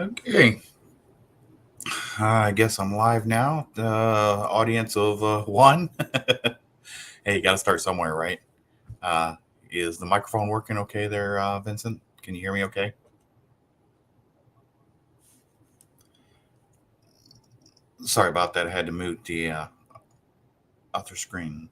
Okay, I guess I'm live now. The audience of one. Hey, you got to start somewhere, right? Uh, is the microphone working okay there, Vincent? Can you hear me okay? Sorry about that. I had to mute the other screen.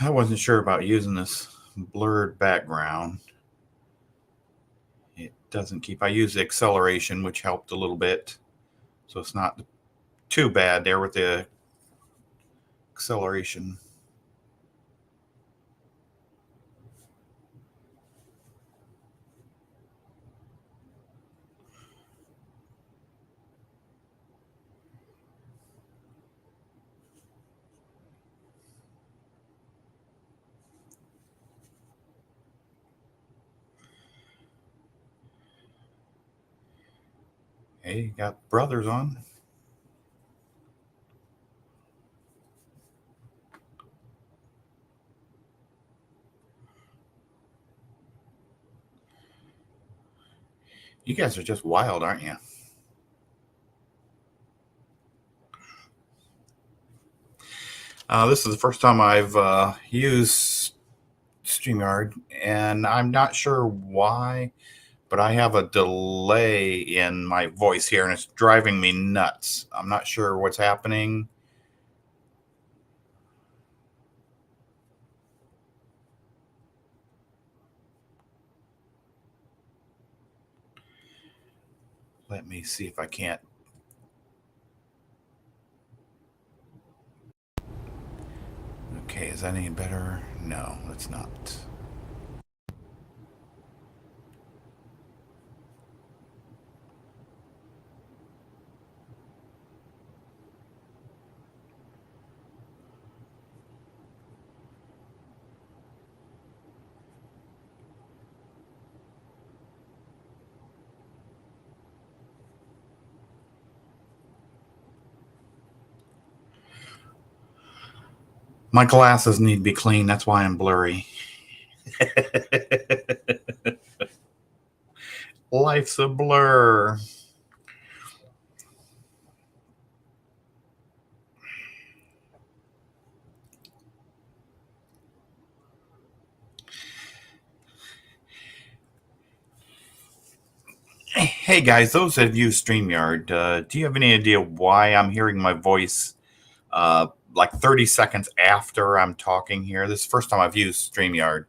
I wasn't sure about using this blurred background. It doesn't keep. I use acceleration, which helped a little bit, so it's not too bad there with the acceleration. Hey, you got brothers on. You guys are just wild, aren't you? This is the first time I've used StreamYard, and I'm not sure why, but I have a delay in my voice here, and it's driving me nuts. I'm not sure what's happening. Let me see if I can't. Okay, is that any better? No, it's not. My glasses need to be clean. That's why I'm blurry. Life's a blur. Hey guys, those that have used StreamYard, do you have any idea why I'm hearing my voice like 30 seconds after I'm talking here? This is the first time I've used StreamYard.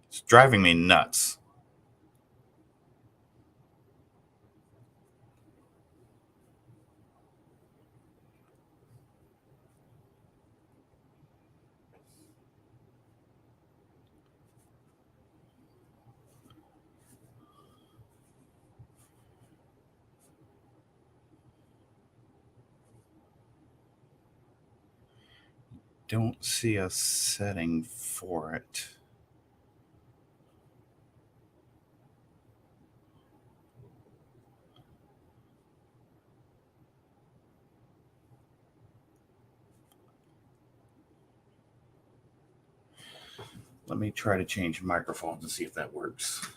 It's driving me nuts. Don't see a setting for it. Let me try to change microphones and see if that works.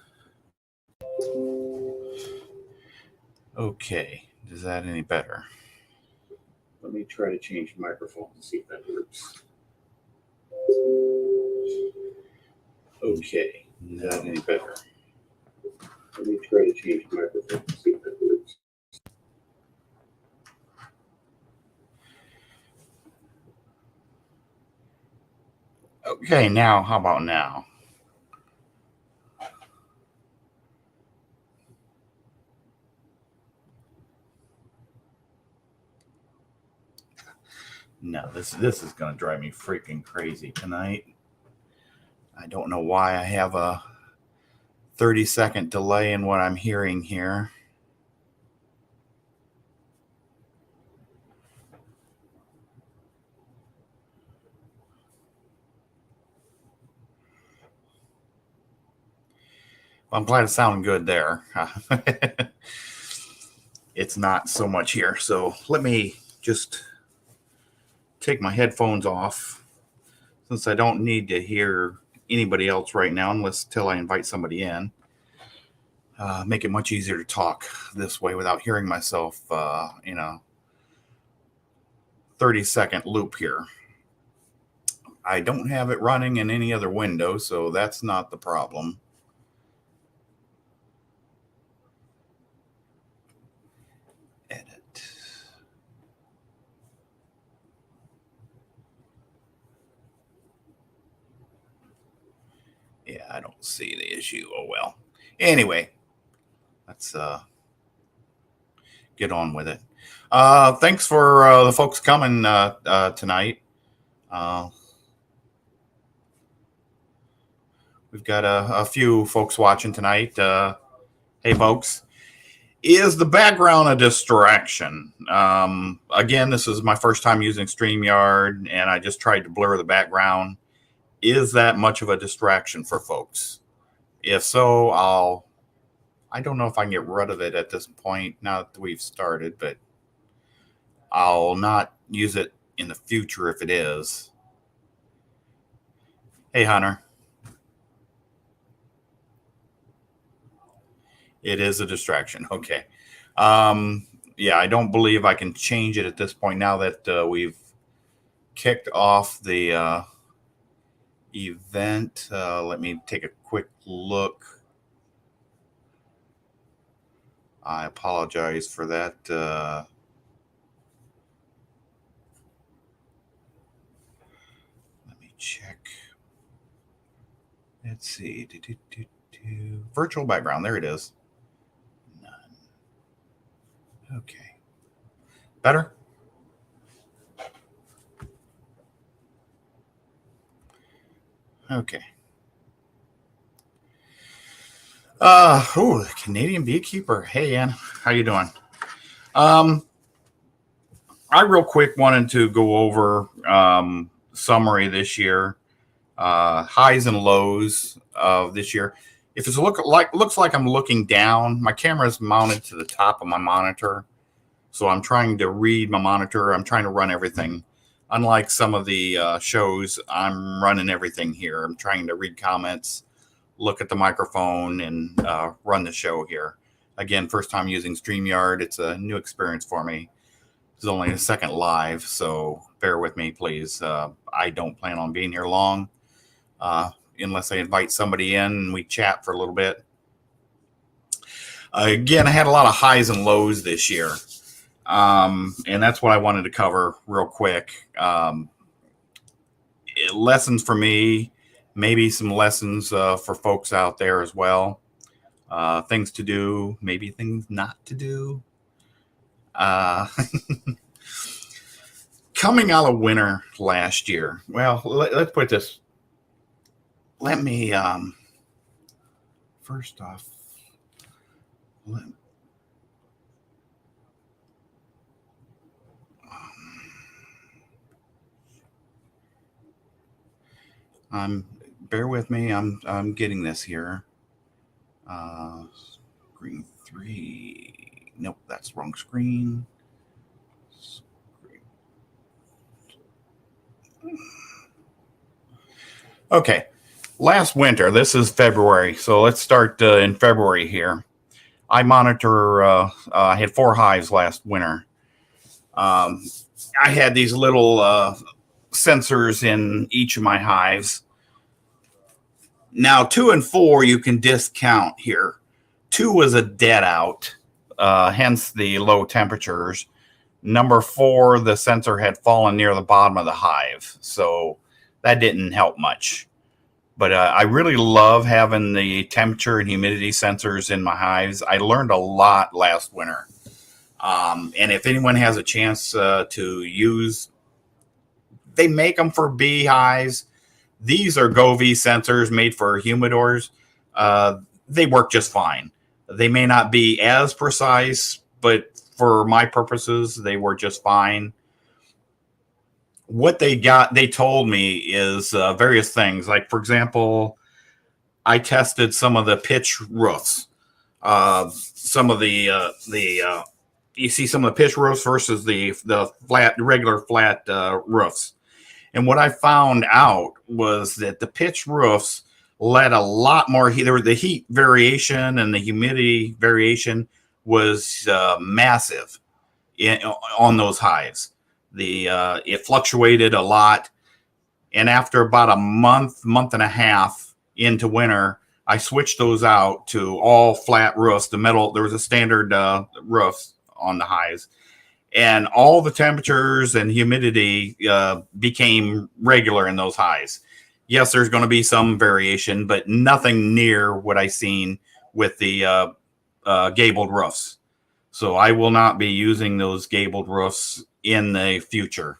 Okay, is that any better? Let me try to change microphones and see if that works. Okay, is that any better? Let me try to change microphones and see if that works. Okay, now, how about now? No, this is going to drive me freaking crazy tonight. I don't know why I have a 30-second delay in what I'm hearing here. I'm glad it's sounding good there. It's not so much here. So let me just take my headphones off, since I don't need to hear anybody else right now unless till I invite somebody in. Make it much easier to talk this way without hearing myself in a 30-second loop here. I don't have it running in any other window, so that's not the problem. Edit. Yeah, I don't see the issue. Oh well. Anyway, let's get on with it. Thanks for the folks coming tonight. We've got a few folks watching tonight. Hey, folks. Is the background a distraction? Again, this is my first time using StreamYard, and I just tried to blur the background. Is that much of a distraction for folks? If so, I don't know if I can get rid of it at this point, now that we've started, but I'll not use it in the future if it is. Hey, Hunter. It is a distraction. Okay. Yeah, I don't believe I can change it at this point now that we've kicked off the event. Let me take a quick look. I apologize for that. Let me check. Let's see. Virtual background. There it is. None. Okay. Better? Okay. The Canadian beekeeper. Hey, Ann, how you doing? I real quick wanted to go over summary this year, highs and lows of this year. If it's looks like I'm looking down, my camera is mounted to the top of my monitor, so I'm trying to read my monitor. I'm trying to run everything. Unlike some of the shows, I'm running everything here. I'm trying to read comments, look at the microphone, and run the show here. Again, first time using StreamYard. It's a new experience for me. It's only a second live, so bear with me, please. I don't plan on being here long unless I invite somebody in and we chat for a little bit. Again, I had a lot of highs and lows this year, and that's what I wanted to cover real quick. Lessons for me, maybe some lessons for folks out there as well. Things to do, maybe things not to do. Coming out of winter last year. Well, let's put this. Let me first off. Bear with me. I'm getting this here. Screen 3. Nope, that's the wrong screen. Okay, last winter. This is February, so let's start in February here. I monitor. I had 4 hives last winter. I had these little sensors in each of my hives. Now 2 and 4 you can discount here. 2 was a dead out, hence the low temperatures. Number 4, the sensor had fallen near the bottom of the hive, so that didn't help much. But I really love having the temperature and humidity sensors in my hives. I learned a lot last winter. And if anyone has a chance to use, they make them for beehives. These are Govee sensors made for humidors. They work just fine. They may not be as precise, but for my purposes, they were just fine. What they told me is various things. Like, for example, I tested some of the pitch roofs. Some of the you see some of the pitch roofs versus the regular flat roofs. And what I found out was that the pitch roofs let a lot more heat. The heat variation and the humidity variation was massive on those hives. It fluctuated a lot, and after about a month and a half into winter, I switched those out to all flat roofs. The metal, there was a standard roof on the hives, and all the temperatures and humidity became regular in those hives. Yes, there's going to be some variation, but nothing near what I seen with the gabled roofs. So I will not be using those gabled roofs in the future.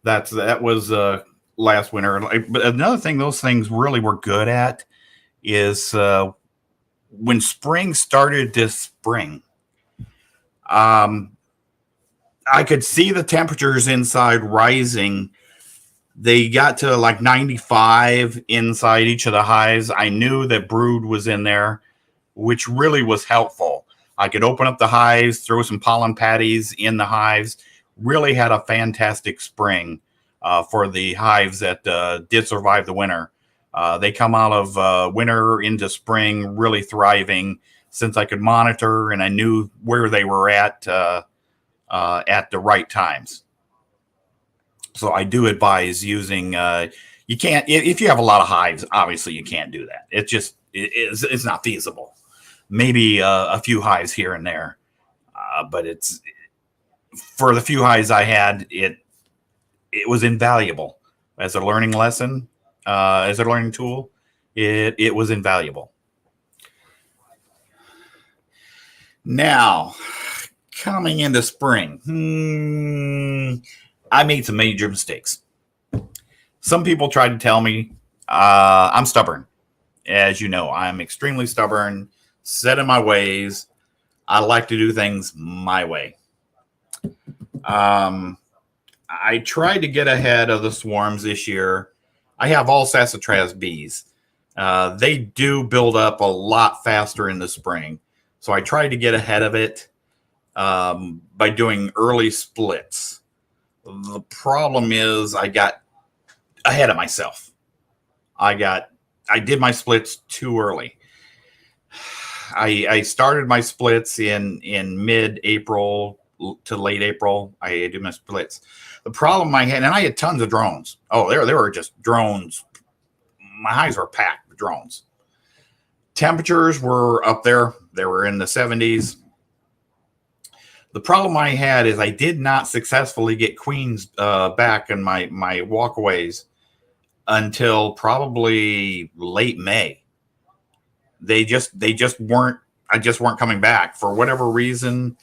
That was last winter. But another thing those things really were good at is when spring started this spring. I could see the temperatures inside rising. They got to like 95 inside each of the hives. I knew that brood was in there, which really was helpful. I could open up the hives, throw some pollen patties in the hives. Really had a fantastic spring for the hives that did survive the winter. They come out of winter into spring really thriving, since I could monitor and I knew where they were at the right times. So I do advise using. You can't, if you have a lot of hives. Obviously, you can't do that. It's not feasible. Maybe a few hives here and there, but it's for the few hives I had. It was invaluable as a learning lesson, as a learning tool. It was invaluable. Now, coming into spring, I made some major mistakes. Some people tried to tell me I'm stubborn. As you know, I'm extremely stubborn, set in my ways. I like to do things my way. I tried to get ahead of the swarms this year. I have all sassafras bees. They do build up a lot faster in the spring. So I tried to get ahead of it by doing early splits. The problem is I got ahead of myself. I did my splits too early. I started my splits in mid-April to late April. I did my splits. The problem I had, and I had tons of drones. Oh, there were just drones. My hives were packed with drones. Temperatures were up there. They were in the 70s. The problem I had is I did not successfully get queens back in my walkaways until probably late May. They just weren't. I just weren't coming back for whatever reason.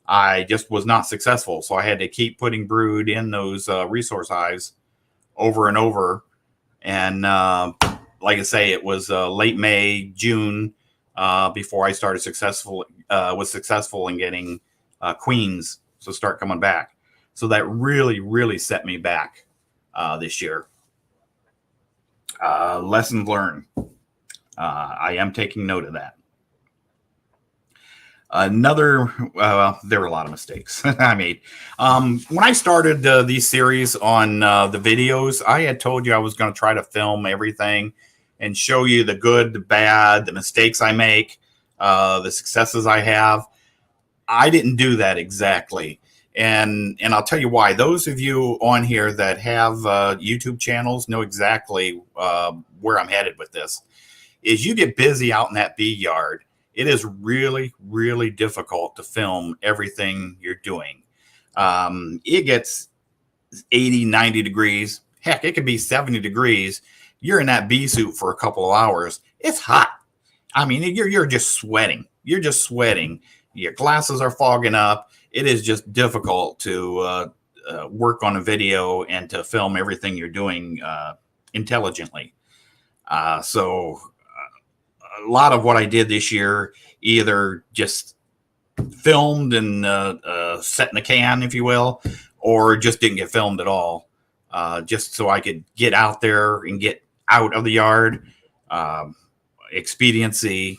I just was not successful, so I had to keep putting brood in those resource hives over and over. And like I say, it was late May, June before I started was successful in getting queens to start coming back. So that really set me back this year. Lessons learned. I am taking note of that. There were a lot of mistakes I made. When I started these series on the videos, I had told you I was going to try to film everything and show you the good, the bad, the mistakes I make, the successes I have. I didn't do that exactly. And I'll tell you why. Those of you on here that have YouTube channels know exactly where I'm headed with this. Is you get busy out in that bee yard. It is really difficult to film everything you're doing. It gets 80, 90 degrees. Heck, it could be 70 degrees. You're in that bee suit for a couple of hours. It's hot. I mean, you're just sweating. You're just sweating. Your glasses are fogging up. It is just difficult to work on a video and to film everything you're doing intelligently. So lot of what I did this year either just filmed and set in a can, if you will, or just didn't get filmed at all, just so I could get out there and get out of the yard. Expediency,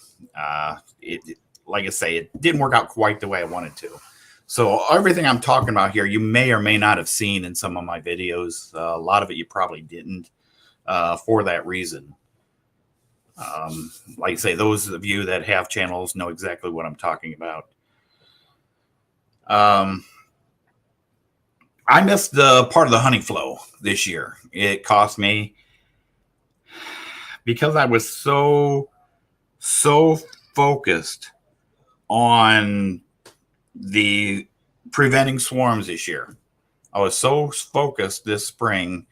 like I say, it didn't work out quite the way I wanted to. So everything I'm talking about here, you may or may not have seen in some of my videos. A lot of it you probably didn't, for that reason. Like I say, those of you that have channels know exactly what I'm talking about. I missed the part of the hunting flow this year. It cost me, because I was so focused on the preventing swarms this year. I was so focused this spring,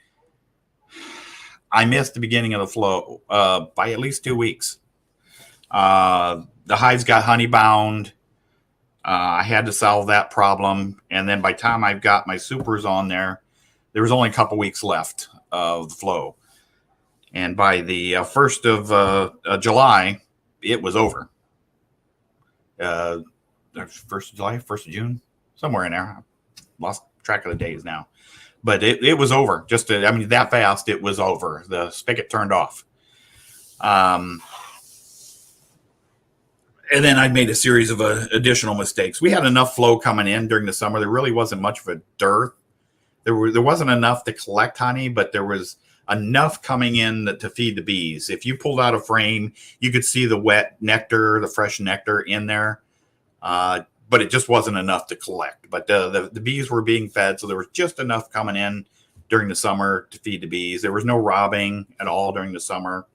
I missed the beginning of the flow by at least 2 weeks. The hives got honey bound. I had to solve that problem. And then by the time I've got my supers on there, there was only a couple weeks left of the flow. And by the 1st of July, it was over. 1st of July, 1st of June, somewhere in there. I lost track of the days now. But it was over. Just, I mean, that fast, it was over. The spigot turned off. And then I made a series of additional mistakes. We had enough flow coming in during the summer. There really wasn't much of a dearth. There wasn't enough to collect honey, but there was enough coming in to feed the bees. If you pulled out a frame, you could see the wet nectar, the fresh nectar in there. But it just wasn't enough to collect. But the bees were being fed, so there was just enough coming in during the summer to feed the bees. There was no robbing at all during the summer.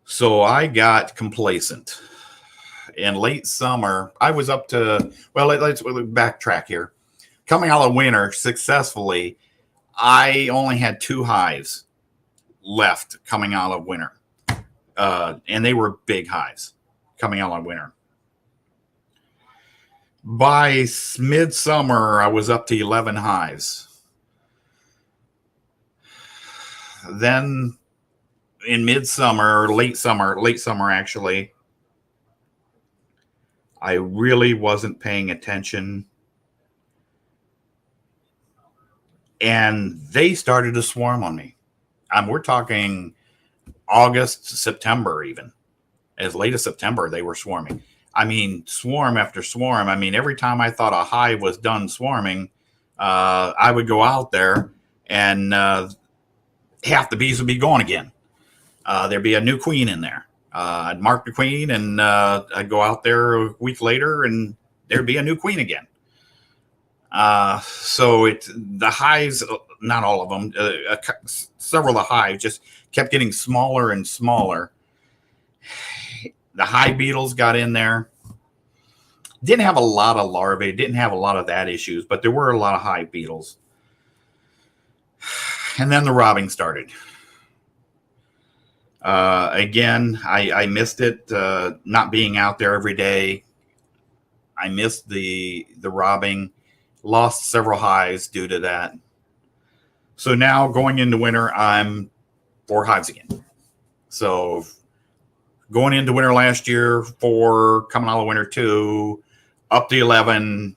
So I got complacent. In late summer, I was up to, well, let's backtrack here. Coming out of winter successfully, I only had 2 hives left coming out of winter. And they were big hives coming out of winter. By midsummer, I was up to 11 hives. Then in midsummer, late summer actually, I really wasn't paying attention. And they started to swarm on me. We're talking August, September even. As late as September, they were swarming. I mean, swarm after swarm. I mean, every time I thought a hive was done swarming, I would go out there and half the bees would be gone again. There'd be a new queen in there. I'd mark the queen, and I'd go out there a week later, and there'd be a new queen again. So the hives, not all of them, several of the hives just kept getting smaller and smaller. The hive beetles got in there. Didn't have a lot of larvae, didn't have a lot of that issues, but there were a lot of hive beetles. And then the robbing started. Again, I missed it, not being out there every day. I missed the robbing, lost several hives due to that. So now going into winter, I'm 4 hives again. So going into winter last year, 4, coming out of winter 2, up to 11,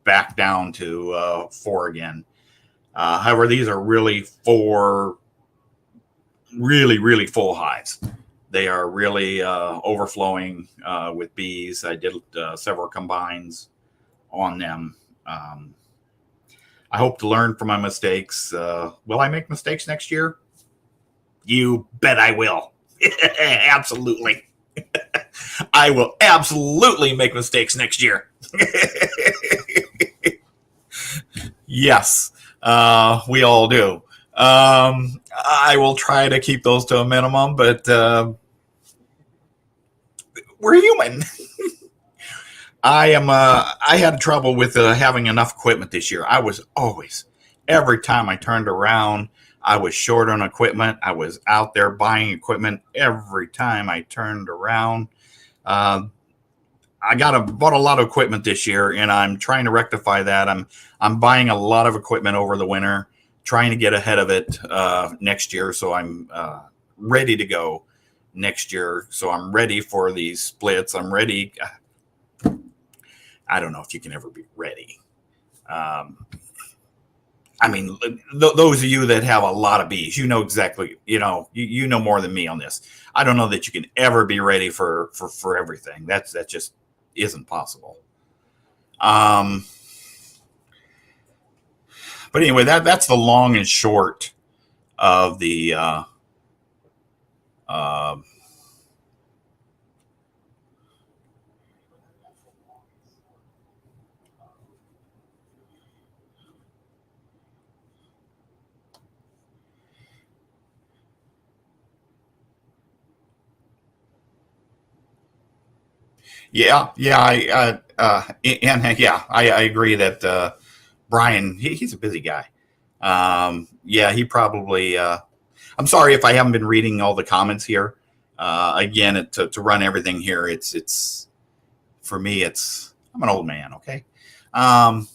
back down to 4 again. However, these are really 4 really full hives. They are really overflowing with bees. I did several combines on them. I hope to learn from my mistakes. Will I make mistakes next year? You bet I will. Absolutely. I will absolutely make mistakes next year. Yes, we all do. I will try to keep those to a minimum, but we're human. I had trouble with having enough equipment this year. I was always, every time I turned around, I was short on equipment. I was out there buying equipment every time I turned around. I bought a lot of equipment this year, and I'm trying to rectify that. I'm buying a lot of equipment over the winter, trying to get ahead of it next year, so I'm ready to go next year. So I'm ready for these splits. I'm ready. I don't know if you can ever be ready. I mean, those of you that have a lot of bees, you know exactly, you know more than me on this. I don't know that you can ever be ready for everything. That just isn't possible. But anyway, that's the long and short of the uh, yeah, and yeah, I agree that Brian, he's a busy guy. Yeah, he probably. I'm sorry if I haven't been reading all the comments here. Again, to run everything here, it's for me. I'm an old man. Okay, um,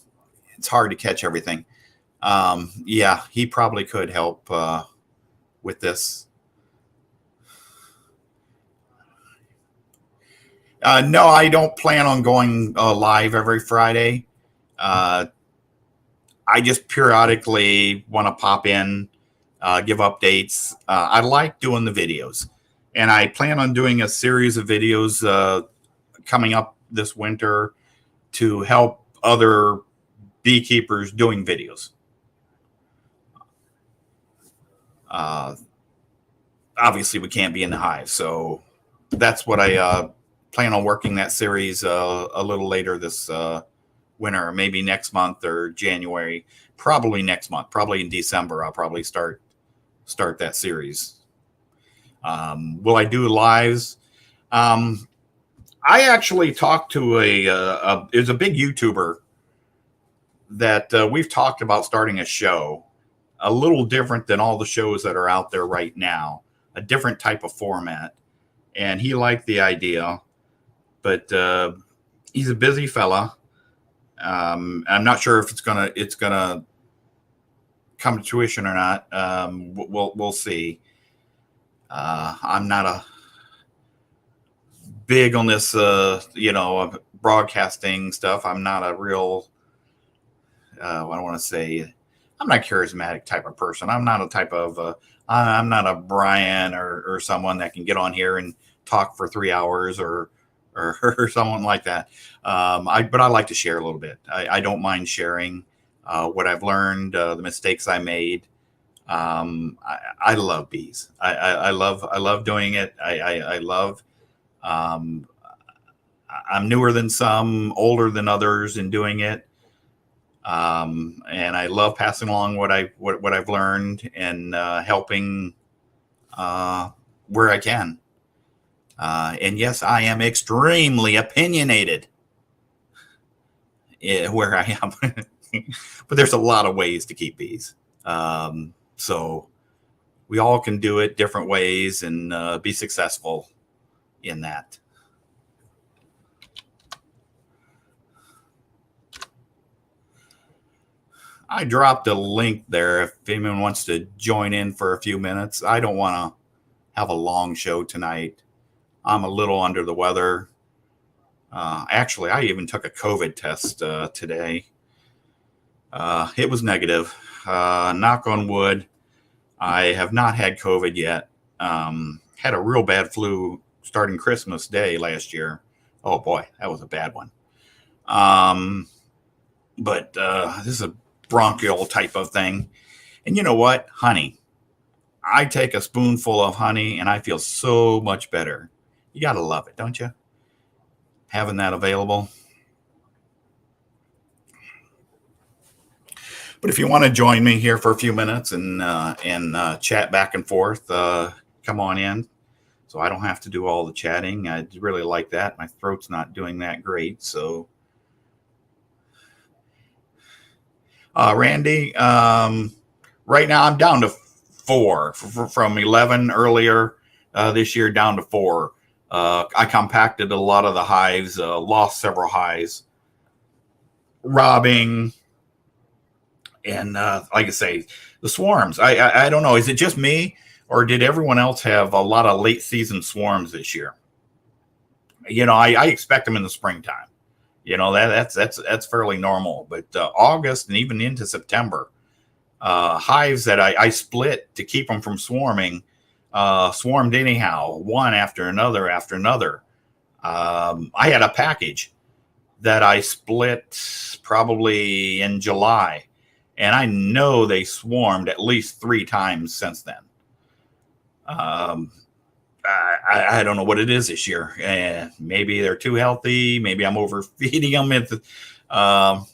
it's hard to catch everything. Yeah, he probably could help with this. No, I don't plan on going live every Friday. Uh, I just periodically want to pop in, give updates. I like doing the videos, and I plan on doing a series of videos coming up this winter to help other beekeepers doing videos. Uh, Obviously, we can't be in the hive, so that's what I plan on working that series a little later this winter, maybe next month or January. Probably next month, probably in December. I'll probably start that series. Will I do lives? Um, I actually talked to is a big YouTuber that we've talked about starting a show, a little different than all the shows that are out there right now, a different type of format. And he liked the idea, but he's a busy fella. I'm not sure if it's gonna come to fruition or not. We'll see. I'm not a big on this, broadcasting stuff. I'm not a real, I don't want to say, I'm not a charismatic type of person. I'm not a type of, I'm not a Brian or someone that can get on here and talk for 3 hours or someone like that. But I like to share a little bit. I don't mind sharing what I've learned, the mistakes I made. I love bees. I love doing it. I love. Um, I'm newer than some, older than others in doing it, and I love passing along what I've learned and helping where I can. And yes, I am extremely opinionated where I am, but there's a lot of ways to keep bees. So we all can do it different ways and be successful in that. I dropped a link there if anyone wants to join in for a few minutes. I don't want to have a long show tonight. I'm a little under the weather. Actually, I even took a COVID test today. It was negative. Knock on wood. I have not had COVID yet. Had a real bad flu starting Christmas Day last year. Oh boy, that was a bad one. But this is a bronchial type of thing. And you know what? Honey. I take a spoonful of honey and I feel so much better. You got to love it, don't you? Having that available. But if you want to join me here for a few minutes and chat back and forth, come on in. So I don't have to do all the chatting. I really like that. My throat's not doing that great. So, Randy, right now I'm down to 4 from 11 earlier this year down to 4. I compacted a lot of the hives, lost several hives, robbing, and like I say, the swarms. I don't know. Is it just me, or did everyone else have a lot of late season swarms this year? I expect them in the springtime. That's fairly normal. But August and even into September, hives that I split to keep them from swarming, swarmed anyhow, one after another after another. I had a package that I split probably in July, and I know they swarmed at least 3 times since then. I don't know what it is this year. Maybe they're too healthy. Maybe I'm overfeeding them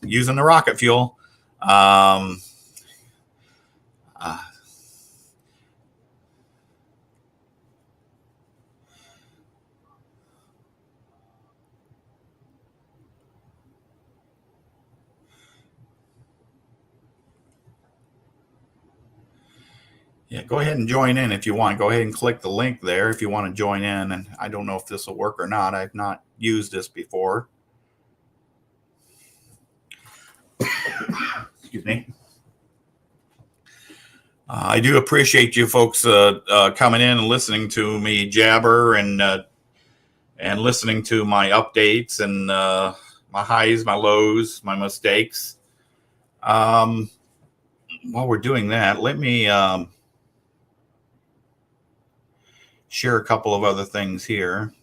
using the rocket fuel. Yeah, go ahead and join in if you want. Go ahead and click the link there if you want to join in. And I don't know if this will work or not. I've not used this before. Excuse me. I do appreciate you folks coming in and listening to me jabber and listening to my updates and my highs, my lows, my mistakes. While we're doing that, let me share a couple of other things here.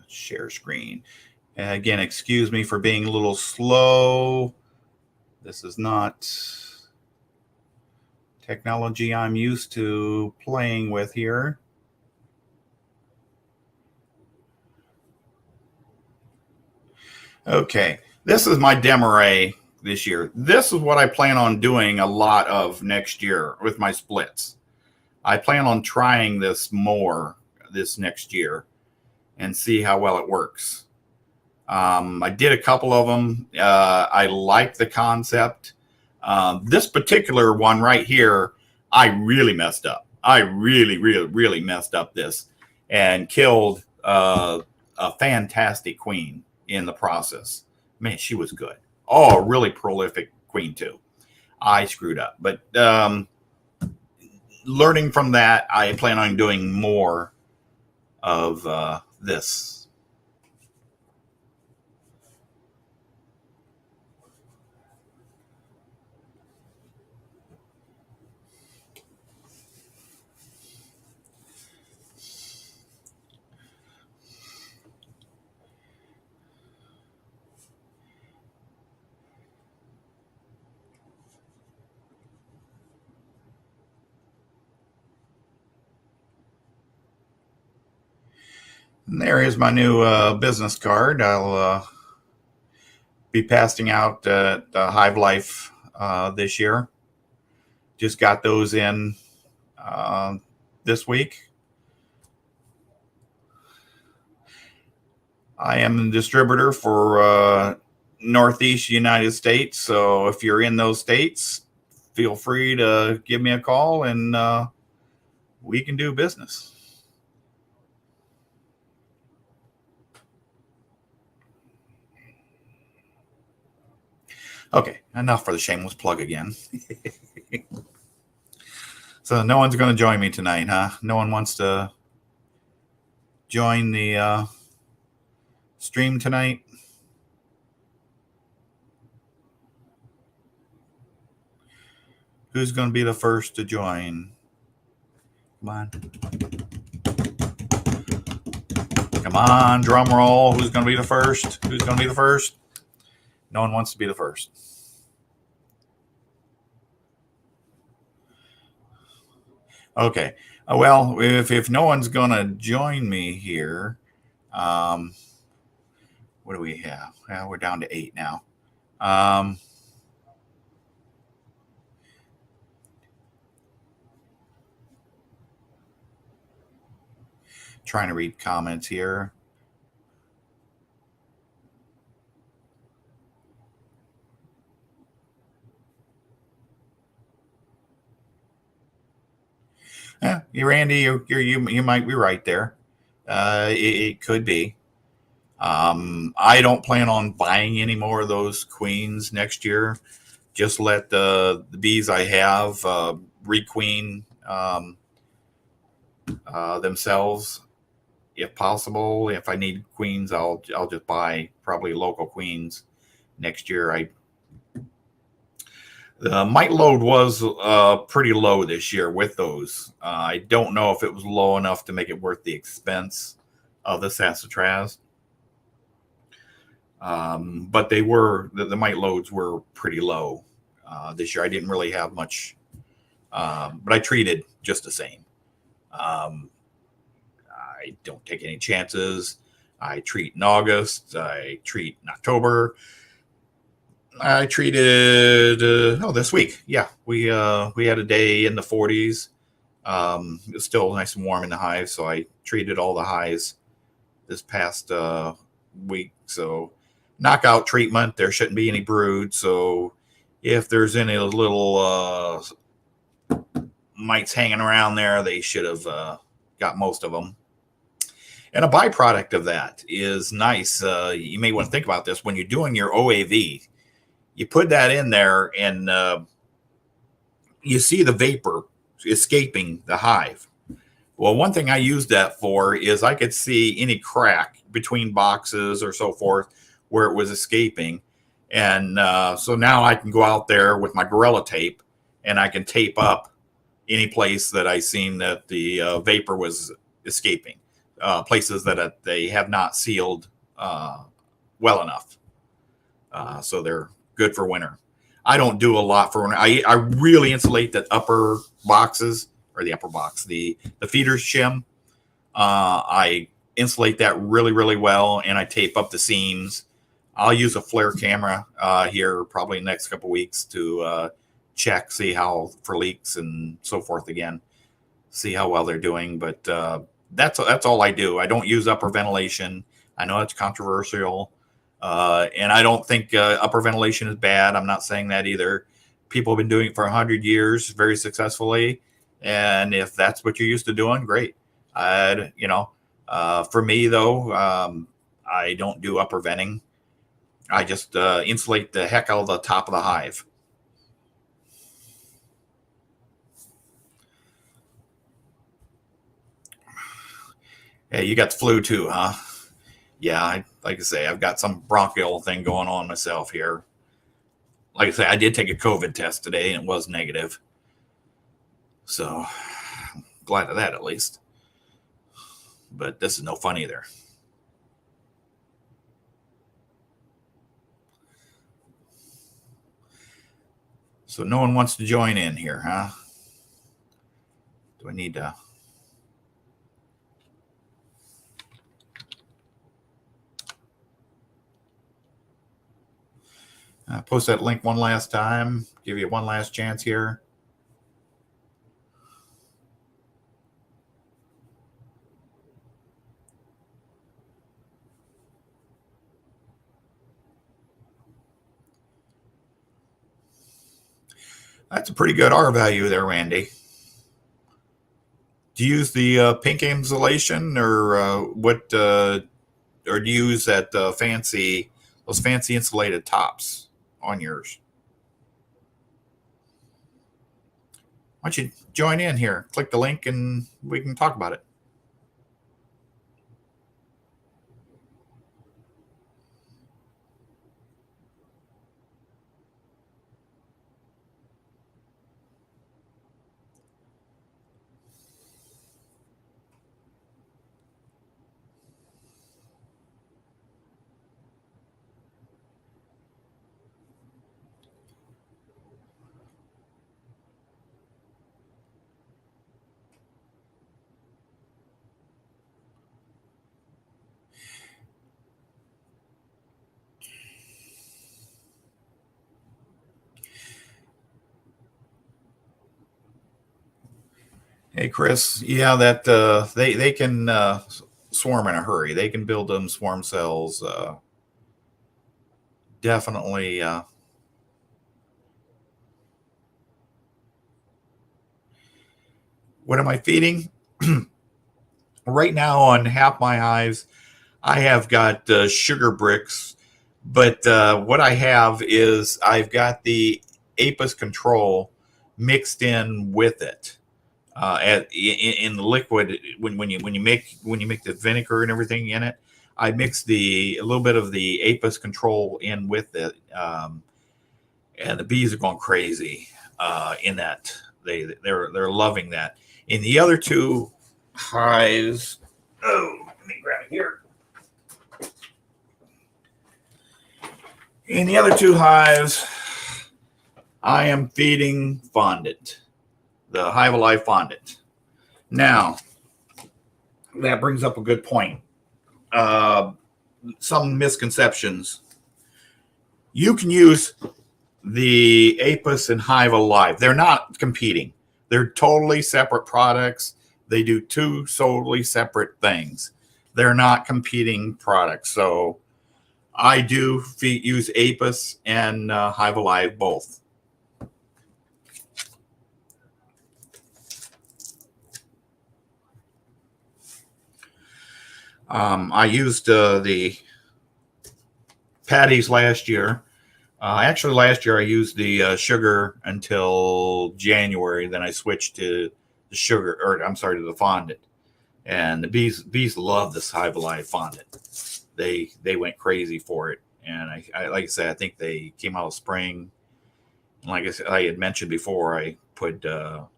Share screen. And again, excuse me for being a little slow. This is not technology I'm used to playing with here. Okay, this is my demo this year. This is what I plan on doing a lot of next year with my splits. I plan on trying this more this next year and see how well it works. I did a couple of them. I like the concept. This particular one right here, I really messed up. I really messed up this and killed a fantastic queen in the process. Man, she was good. Oh, a really prolific queen too. I screwed up, but learning from that, I plan on doing more of this. And there is my new business card. I'll be passing out the Hive Life this year. Just got those in this week. I am the distributor for Northeast United States. So if you're in those states, feel free to give me a call and we can do business. Okay, enough for the shameless plug again. So no one's going to join me tonight, huh? No one wants to join the stream tonight? Who's going to be the first to join? Come on. Come on, drum roll. Who's going to be the first? Who's going to be the first? No one wants to be the first. Okay. Well, if no one's going to join me here, what do we have? Well, we're down to 8 now. Trying to read comments here. Yeah, Randy, you might be right there. It could be. I don't plan on buying any more of those queens next year. Just let the bees I have requeen themselves if possible. If I need queens, I'll just buy probably local queens next year. The mite load was pretty low this year with those. I don't know if it was low enough to make it worth the expense of the sassafras. But they were the mite loads were pretty low this year. I didn't really have much, but I treated just the same. Um, I don't take any chances. I treat in August. I treat in October. I treated this week. Yeah, we had a day in the 40s. It was still nice and warm in the hive, so I treated all the hives this past week. So knockout treatment. There shouldn't be any brood. So if there's any little mites hanging around there, they should have got most of them. And a byproduct of that is nice. You may want to think about this when you're doing your OAV. You put that in there, and you see the vapor escaping the hive. Well, one thing I used that for is I could see any crack between boxes or so forth where it was escaping. And so now I can go out there with my Gorilla tape and I can tape up any place that I seen that the vapor was escaping, places that they have not sealed well enough. So they're good for winter. I don't do a lot for winter. I really insulate the upper boxes or the upper box, the feeder shim. I insulate that really, really well, and I tape up the seams. I'll use a flare camera here probably the next couple of weeks to check, see how for leaks and so forth again, see how well they're doing. But that's all I do. I don't use upper ventilation. I know it's controversial, and I don't think upper ventilation is bad. I'm not saying that either. People have been doing it for 100 years very successfully. And if that's what you're used to doing, great. For me though, I don't do upper venting. I just insulate the heck out of the top of the hive. Yeah, you got the flu too, huh? Yeah, like I say, I've got some bronchial thing going on myself here. Like I say, I did take a COVID test today and it was negative. So glad of that at least. But this is no fun either. So no one wants to join in here, huh? Do I need to? Post that link one last time. Give you one last chance here. That's a pretty good R value there, Randy. Do you use the pink insulation or what? Or do you use that those fancy insulated tops on yours? Why don't you join in here? Click the link and we can talk about it. Hey, Chris. Yeah, that they can swarm in a hurry. They can build them swarm cells. Definitely. What am I feeding? Right now on half my hives, I have got sugar bricks, but what I have is I've got the Apis control mixed in with it. In the liquid when you make the vinegar and everything in it, I mix a little bit of the Apis control in with it, and the bees are going crazy in that. They're loving that. In the other two hives, oh, let me grab it here. In the other two hives, I am feeding fondant, the Hive Alive fondant. Now, that brings up a good point. Some misconceptions. You can use the Apis and Hive Alive. They're not competing. They're totally separate products. They do two totally separate things. They're not competing products. So I do use Apis and Hive Alive both. I used the patties last year. Actually, last year I used the sugar until January. Then I switched to the sugar, or I'm sorry, to the fondant. And the bees love this Hive Alive fondant. They went crazy for it. And I like I said, I think they came out of spring. Like I said, I had mentioned before, I put the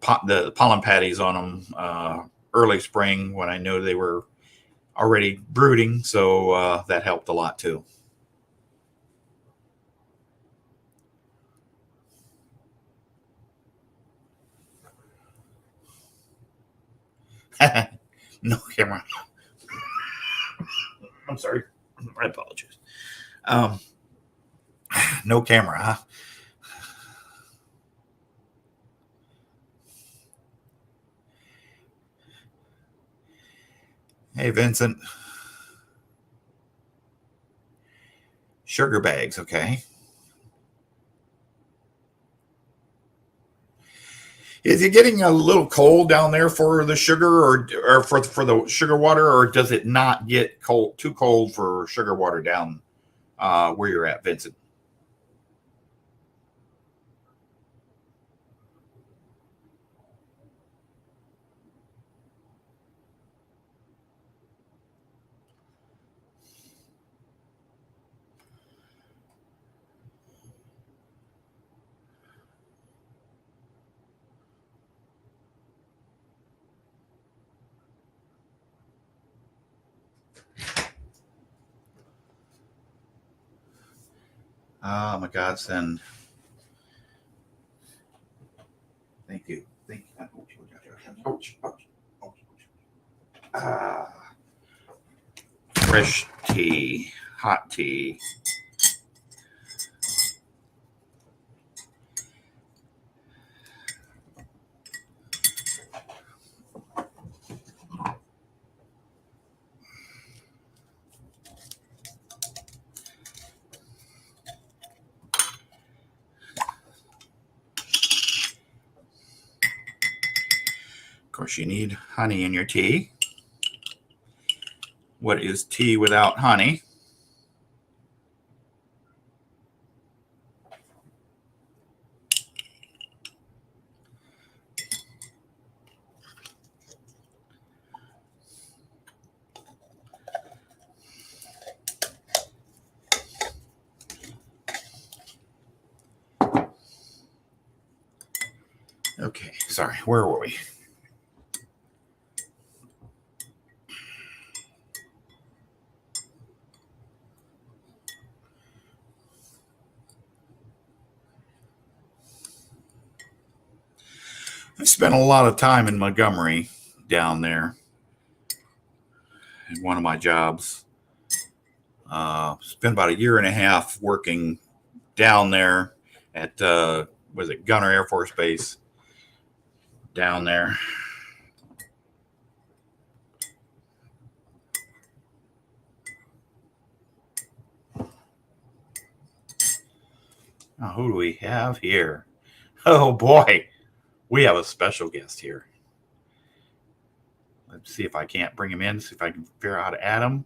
pollen patties on them early spring when I knew they were already brooding. So that helped a lot too. No camera. I'm sorry. I apologize. No camera, huh? Hey, Vincent. Sugar bags, okay. Is it getting a little cold down there for the sugar, or for the sugar water, or does it not get too cold for sugar water down where you're at, Vincent? Oh my God, send. Thank you. Thank you. Ouch, ouch, ouch, fresh tea, hot tea. Of course, you need honey in your tea. What is tea without honey? Okay, sorry, where were we? I spent a lot of time in Montgomery down there in one of my jobs. Spent about a year and a half working down there at was it Gunner Air Force Base down there. Oh, who do we have here? Oh boy, we have a special guest here. Let's see if I can't bring him in. See if I can figure out how to add him.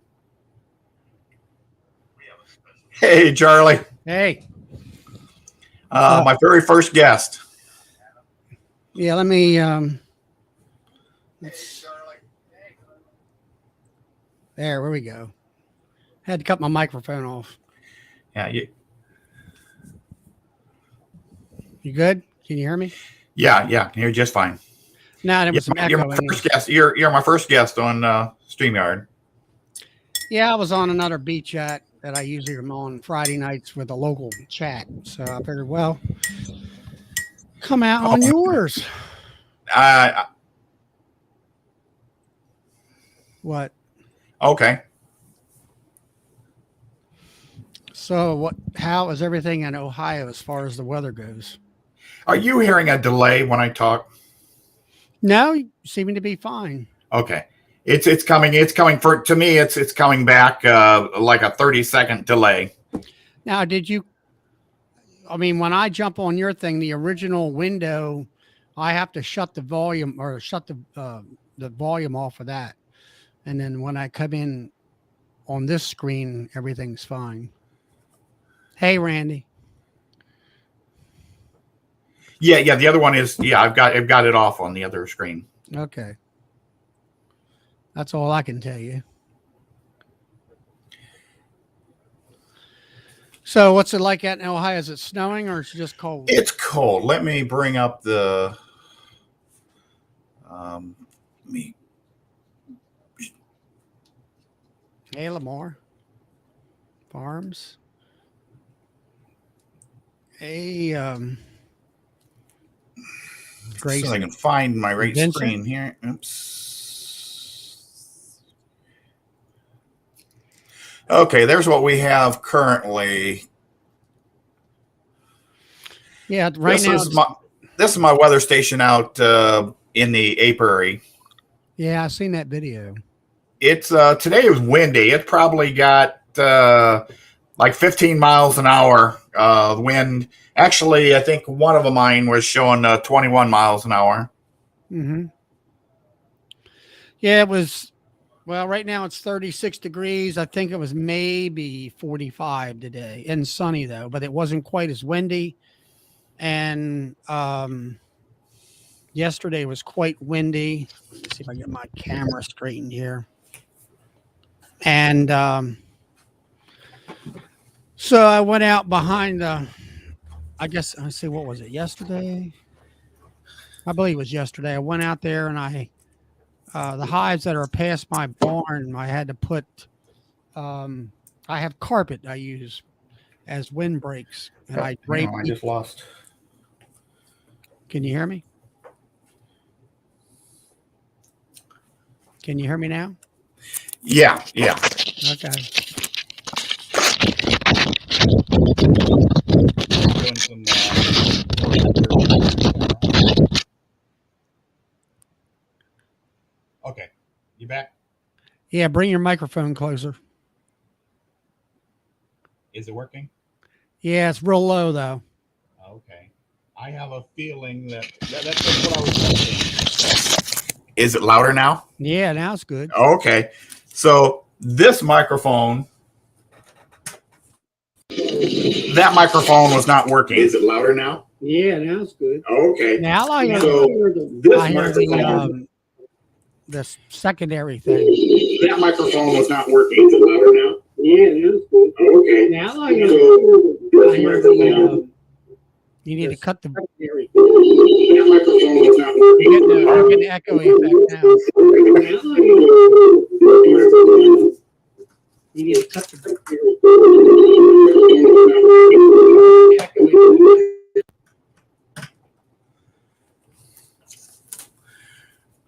Hey, Charlie. Hey. My very first guest. Yeah, let me. There, where we go. Had to cut my microphone off. Yeah, you good? Can you hear me? Yeah, you're just fine. No, there was some You're echo. my first guest. You're my first guest on StreamYard. Yeah, I was on another beat chat that I usually am on Friday nights with a local chat. So I figured, well, come out on yours. What? Okay. So how is everything in Ohio as far as the weather goes? Are you hearing a delay when I talk? No, you seem to be fine. Okay. It's coming to me. It's coming back like a 30-second delay. Now, when I jump on your thing, the original window, I have to shut the volume or shut the volume off of that. And then when I come in on this screen, everything's fine. Hey, Randy. Yeah. The other one is, I've got it off on the other screen. Okay. That's all I can tell you. So what's it like out in Ohio? Is it snowing or is it just cold? It's cold. Let me bring up the Hey, Lamar Farms. Hey, Grace. So I can find my right Vincent? screen here. Oops. Okay, there's what we have currently. Yeah, right now. This is my weather station out in the apiary. Yeah, I've seen that video. It's today it was windy. It probably got like 15 miles an hour wind. Actually, I think one of mine was showing 21 miles an hour. Mm-hmm. Yeah, it was. Well, right now it's 36 degrees. I think it was maybe 45 today and sunny though, but it wasn't quite as windy. And yesterday was quite windy. Let's see if I get my camera straightened here. And so I went out behind I guess, let's see, what was it, yesterday? I believe it was yesterday. I went out there and the hives that are past my barn, I had to put, I have carpet I use as windbreaks. And I just lost. Can you hear me? Can you hear me now? Yeah. Okay. Okay. You back? Yeah, bring your microphone closer. Is it working? Yeah, it's real low though. Okay. I have a feeling that's what I was thinking. Is it louder now? Yeah, now it's good. Okay. So this microphone, that microphone was not working. Is it louder now? Yeah, now it's good. Okay. Now I hear the secondary thing. That microphone was not working. Is it louder now? Yeah, now it's good. Okay. Now I hear you need to cut the. That microphone was not working. You're getting the echoey effect now. You need to cut the.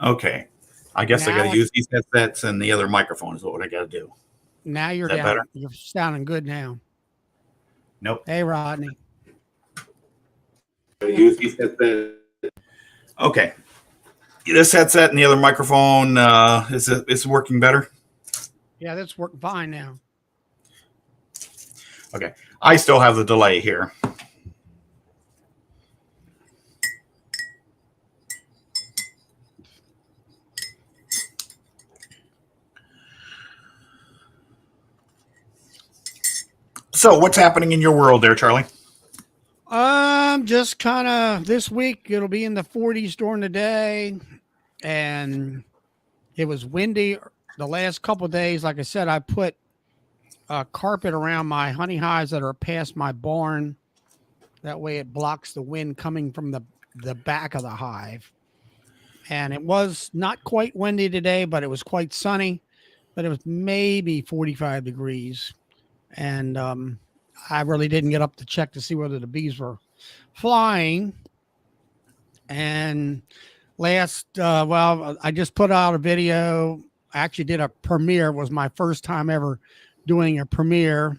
Okay. I guess I got to use these headsets and the other microphone is what I got to do. Now you're down. Better? You're sounding good now. Nope. Hey, Rodney. Use these headsets. Okay. This headset and the other microphone is working better? Yeah, that's working fine now. Okay. I still have the delay here. So, what's happening in your world there, Charlie? Just kind of this week, it'll be in the 40s during the day, and it was windy the last couple of days. Like I said, I put a carpet around my honey hives that are past my barn. That way it blocks the wind coming from the back of the hive. And it was not quite windy today, but it was quite sunny, but it was maybe 45 degrees. And I really didn't get up to check to see whether the bees were flying. And I just put out a video. I actually did a premiere. It was my first time ever doing a premiere,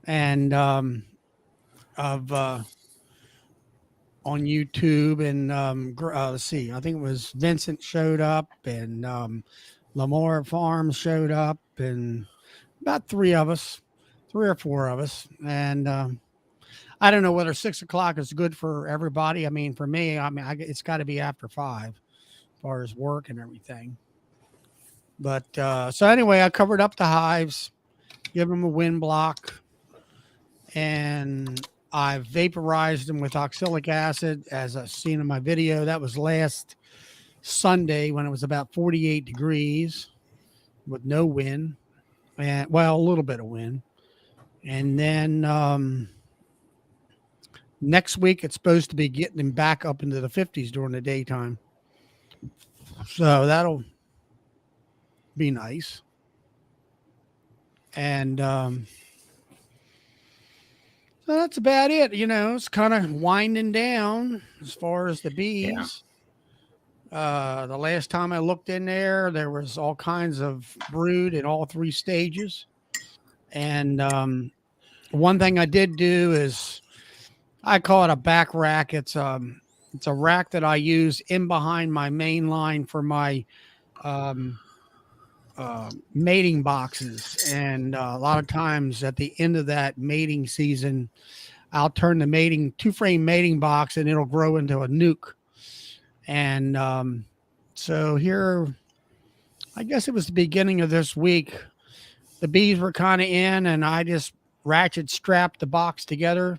and of on YouTube. And let's see, I think it was Vincent showed up, and Lamore Farms showed up, and about three or four of us. And I don't know whether 6 o'clock is good for everybody. I mean, for me, it's got to be after 5 as far as work and everything. But so anyway, I covered up the hives, give them a wind block, and I vaporized them with oxalic acid, as I've seen in my video. That was last Sunday when it was about 48 degrees with no wind, and a little bit of wind. And then next week, it's supposed to be getting them back up into the 50s during the daytime. So that'll be nice. And so that's about it. It's kind of winding down as far as the bees. Yeah. The last time I looked in there was all kinds of brood in all 3 stages. And one thing I did do is, I call it a back rack. It's a rack that I use in behind my main line for my mating boxes. And a lot of times at the end of that mating season, I'll turn the 2-frame mating box and it'll grow into a nuke. And so here, I guess it was the beginning of this week, the bees were kind of in, and I just ratchet strapped the box together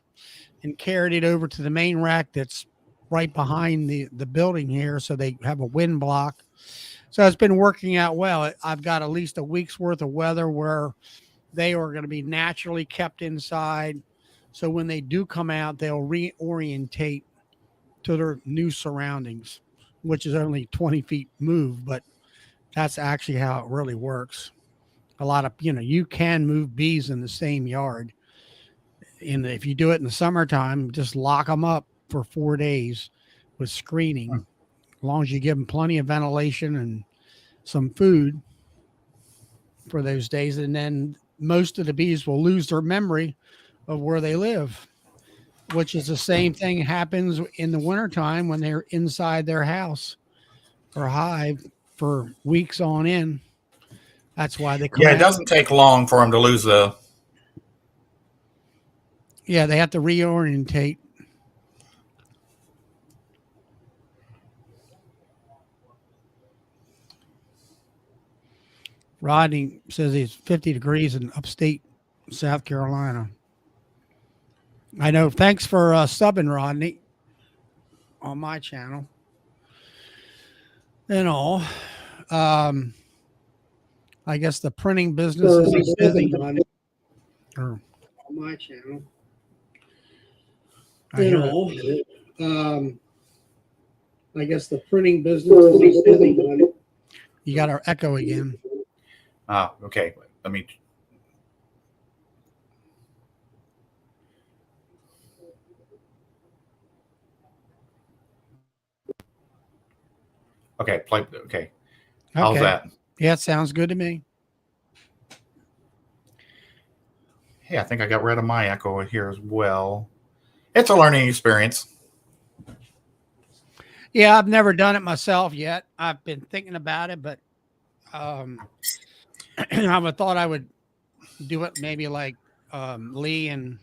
and carried it over to the main rack that's right behind the building here, so they have a wind block. So it's been working out well. I've got at least a week's worth of weather where they are going to be naturally kept inside. So when they do come out, they'll reorientate to their new surroundings, which is only 20 feet move, but that's actually how it really works. A lot of, you can move bees in the same yard. And if you do it in the summertime, just lock them up for 4 days with screening, as long as you give them plenty of ventilation and some food for those days. And then most of the bees will lose their memory of where they live, which is the same thing happens in the wintertime when they're inside their house or hive for weeks on end. That's why they come it doesn't take long for them to lose the... Yeah, they have to reorientate. Rodney says it's 50 degrees in upstate South Carolina. I know. Thanks for subbing, Rodney, on my channel. And all. I guess the printing business is busy, Rodney. Or on my channel. I guess the printing business is busy, Rodney. You got our echo again. Okay. Let me... Okay. Okay. How's that? Yeah, it sounds good to me. Hey, I think I got rid of my echo here as well. It's a learning experience. Yeah, I've never done it myself yet. I've been thinking about it, but I would thought I would do it maybe like Lee and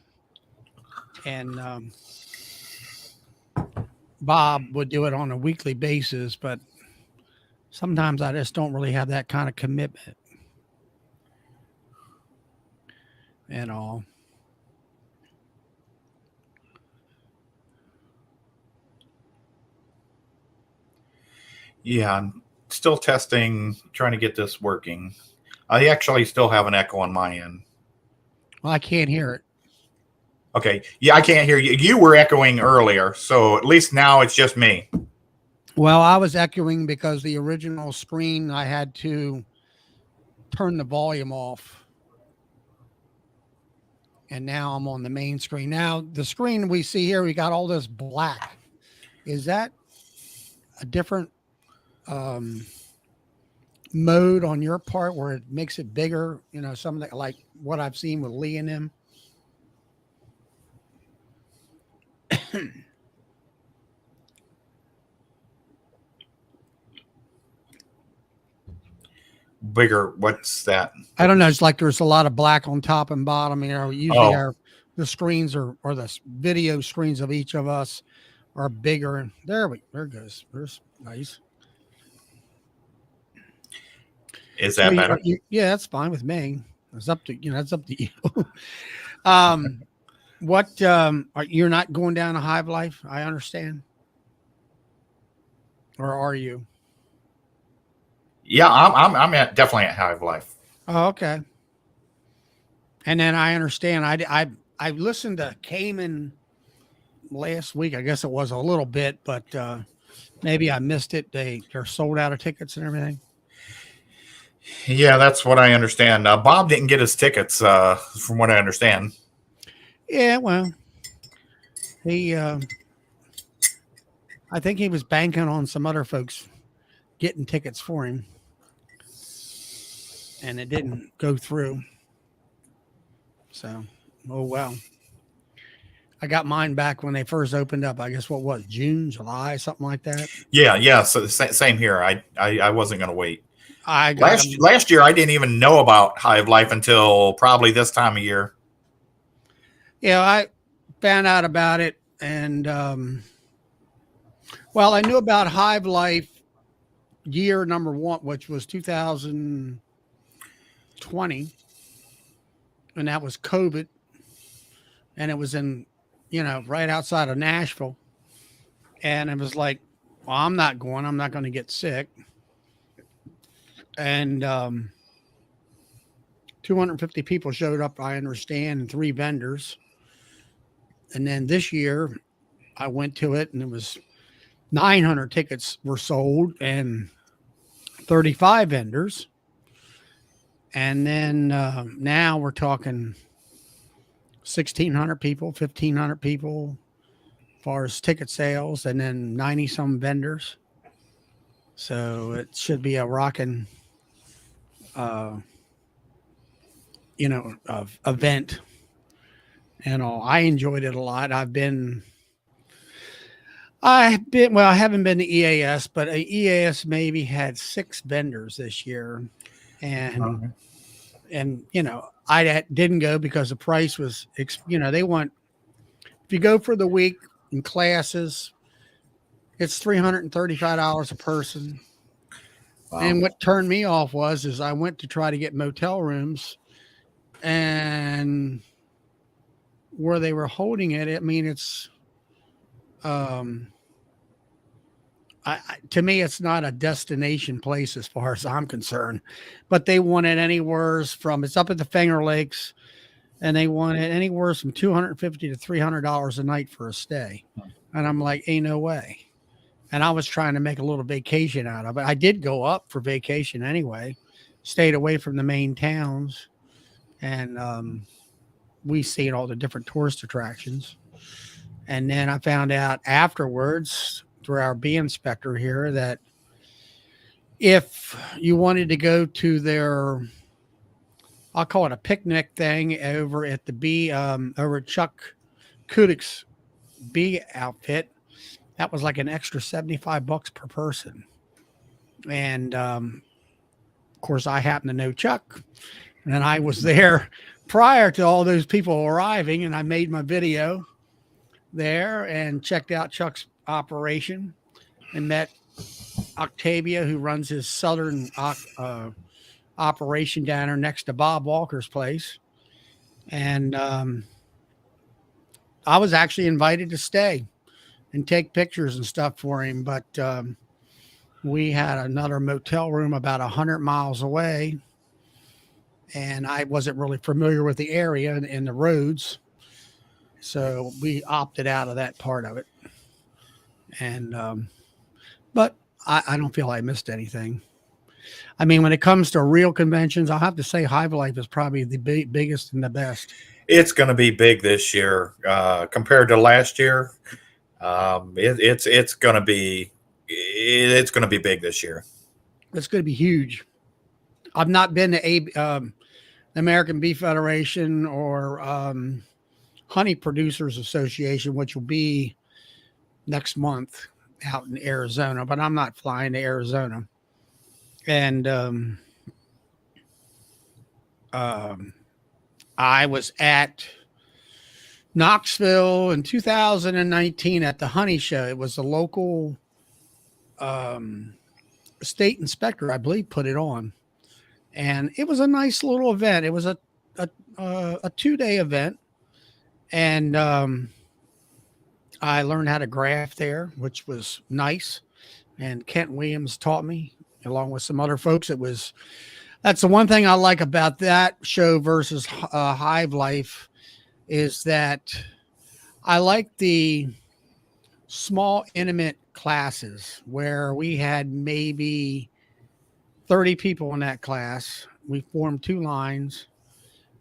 Bob would do it on a weekly basis, but sometimes I just don't really have that kind of commitment and all. Yeah, I'm still testing, trying to get this working. I actually still have an echo on my end. Well, I can't hear it. Okay. Yeah, I can't hear you. You were echoing earlier, so at least now it's just me. Well, I was echoing because the original screen I had to turn the volume off. And now I'm on the main screen. Now, the screen we see here, we got all this black. Is that a different mode on your part where it makes it bigger? You know, something like what I've seen with Lee and him. Bigger. What's that? I don't know. It's like there's a lot of black on top and bottom. You know, usually Oh, the screens or the video screens of each of us are bigger. There it goes. There's nice. is So that better? yeah, that's fine with me. It's up to it's up to you. What you're not going down a Hive Life? I understand, or are you? Yeah, I'm definitely at Hive Life. Oh, okay. And then I understand. I listened to Cayman last week. I guess it was a little bit, but maybe I missed it. They're sold out of tickets and everything. Yeah, that's what I understand. Bob didn't get his tickets, from what I understand. Yeah, well, he I think he was banking on some other folks getting tickets for him, and it didn't go through. So, oh well. I got mine back when they first opened up. I guess what was June, July, something like that. Yeah. So same here. I wasn't going to wait. I got Last year I didn't even know about Hive Life until probably this time of year. Yeah, I found out about it, and well, I knew about Hive Life year number one, which was 2020, and that was COVID, and it was in right outside of Nashville, and it was like, well, I'm not going to get sick. And 250 people showed up, I understand, and 3 vendors. And then this year I went to it, and it was 900 tickets were sold and 35 vendors. And then now we're talking 1,600 people, 1,500 people as far as ticket sales, and then 90 some vendors. So it should be a rocking event and all. I enjoyed it a lot. I haven't been to EAS, but EAS maybe had 6 vendors this year, and I didn't go because the price was they want, if you go for the week in classes, it's $335 a person. Wow. And what turned me off is I went to try to get motel rooms, and where they were holding it, I mean, it's, to me, it's not a destination place as far as I'm concerned, but they wanted anywhere from, it's up at the Finger Lakes, and they wanted anywhere from $250 to $300 a night for a stay. And I'm like, ain't no way. And I was trying to make a little vacation out of it. I did go up for vacation anyway, stayed away from the main towns, and we seen all the different tourist attractions. And then I found out afterwards through our bee inspector here that if you wanted to go to their, I'll call it a picnic thing over at the bee, over at Chuck Kudik's bee outfit, that was like an extra $75 per person. And of course, I happen to know Chuck, and I was there prior to all those people arriving, and I made my video there and checked out Chuck's operation and met Octavia, who runs his southern operation down there next to Bob Walker's place. And I was actually invited to stay and take pictures and stuff for him. But we had another motel room about 100 miles away, and I wasn't really familiar with the area and the roads, so we opted out of that part of it. And but I don't feel I missed anything. I mean, when it comes to real conventions, I'll have to say Hive Life is probably the biggest and the best. It's going to be big this year compared to last year. It's going to be big this year. It's going to be huge. I've not been to American Beef Federation or Honey Producers Association, which will be next month out in Arizona, but I'm not flying to Arizona. And I was at Knoxville in 2019 at the Honey Show. It was the local state inspector, I believe, put it on, and it was a nice little event. It was a 2-day event, and I learned how to graph there, which was nice. And Kent Williams taught me, along with some other folks. That's the one thing I like about that show versus Hive Life, is that I like the small, intimate classes where we had maybe 30 people in that class. We formed 2 lines,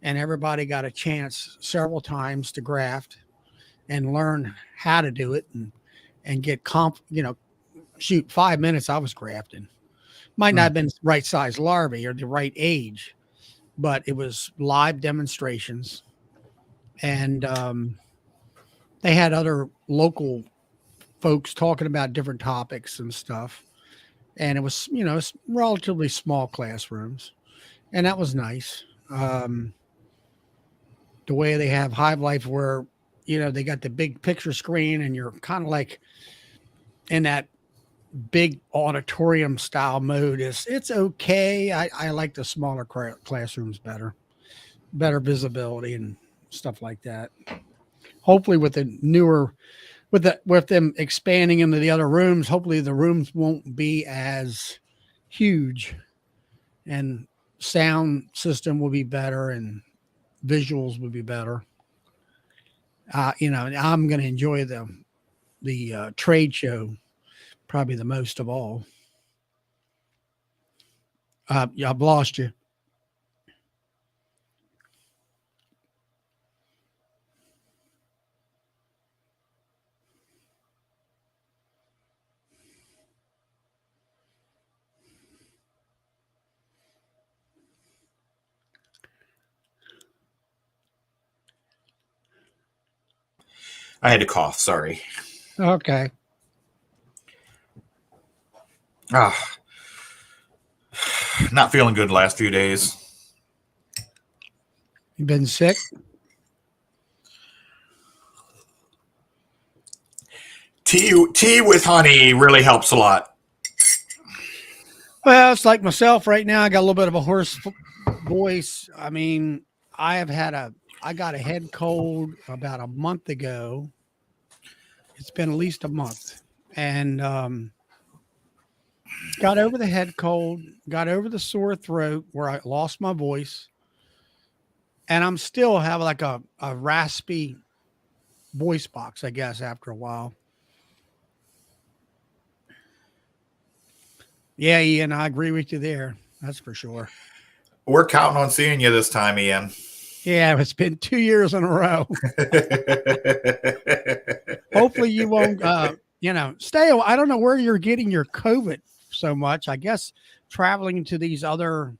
and everybody got a chance several times to graft and learn how to do it and get shoot, 5 minutes I was grafting. Might not have been right size larvae or the right age, but it was live demonstrations. And they had other local folks talking about different topics and stuff. And it was, it's relatively small classrooms. And that was nice. The way they have Hive Life where, they got the big picture screen and you're kind of like in that big auditorium style mode. It's okay. I like the smaller classrooms better visibility and stuff like that. Hopefully with the newer, with them expanding into the other rooms, hopefully the rooms won't be as huge, and sound system will be better and visuals will be better. I'm going to enjoy the trade show probably the most of all. I've lost you. I had to cough. Sorry. Okay. Not feeling good the last few days. You been sick? Tea with honey really helps a lot. Well, it's like myself right now. I got a little bit of a hoarse voice. I mean, I got a head cold about a month ago. It's been at least a month, and got over the head cold, got over the sore throat where I lost my voice, and I'm still have like a raspy voice box, I guess, after a while. Yeah, Ian, I agree with you there. That's for sure. We're counting on seeing you this time, Ian. Yeah, it's been 2 years in a row. Hopefully you won't, stay. I don't know where you're getting your COVID so much. I guess traveling to these other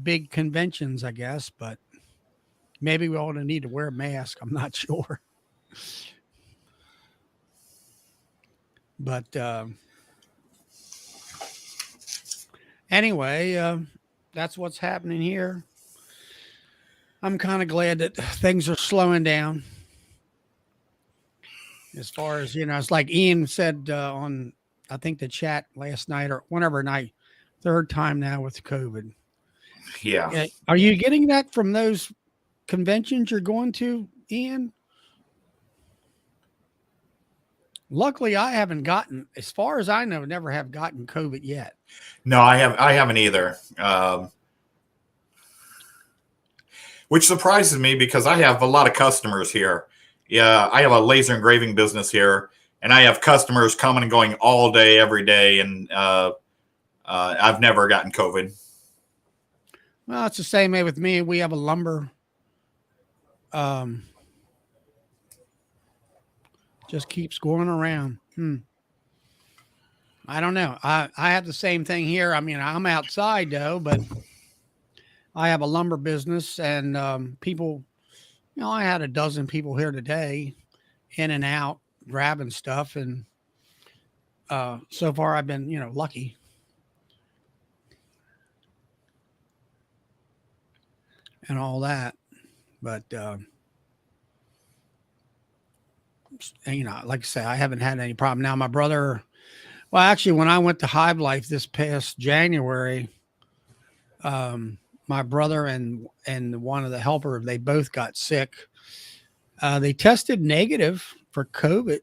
big conventions, I guess, but maybe we all need to wear a mask. I'm not sure. But anyway, that's what's happening here. I'm kind of glad that things are slowing down. As far as, it's like Ian said on, I think, the chat last night or whenever night, 3rd time now with COVID. Yeah. Are you getting that from those conventions you're going to, Ian? Luckily, I haven't gotten, as far as I know, never have gotten COVID yet. No, I haven't either. Which surprises me because I have a lot of customers here. Yeah, I have a laser engraving business here, and I have customers coming and going all day, every day, and I've never gotten COVID. Well, it's the same way with me. We have a lumber, um, just keeps going around. I don't know. I have the same thing here. I mean, I'm outside though, but I have a lumber business and people, I had a dozen people here today in and out grabbing stuff. And so far I've been, lucky. And all that. But, like I say, I haven't had any problem. Now, my brother, well, actually, when I went to Hive Life this past January, my brother and one of the helper, they both got sick. They tested negative for COVID,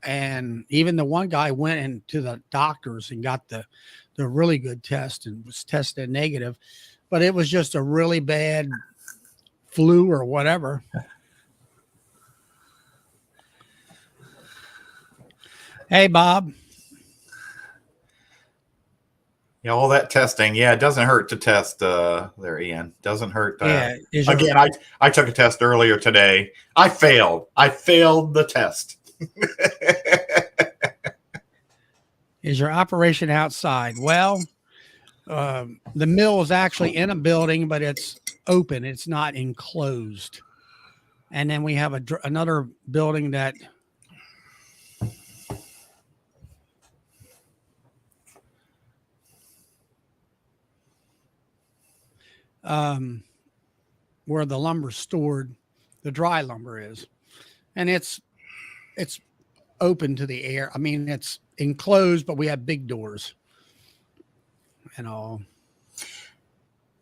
and even the one guy went into the doctors and got the really good test and was tested negative, but it was just a really bad flu or whatever. Hey, Bob. Yeah, all that testing. Yeah, it doesn't hurt to test. There, Ian. Doesn't hurt. Yeah. Again, I took a test earlier today. I failed. I failed the test. Is your operation outside? Well, the mill is actually in a building, but it's open. It's not enclosed. And then we have another building that where the lumber's stored, the dry lumber is, and it's open to the air. I mean, it's enclosed, but we have big doors and all.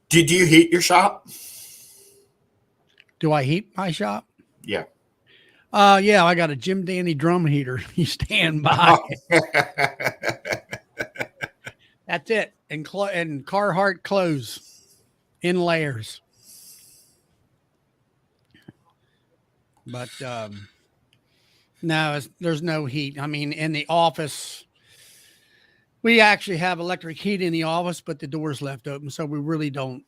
Did you heat your shop? Do I heat my shop? Yeah. Yeah, I got a Jim Dandy drum heater. You stand by. That's it. And Carhartt clothes in layers. But no, there's no heat. I mean, in the office, we actually have electric heat in the office, but the door's left open. So we really don't.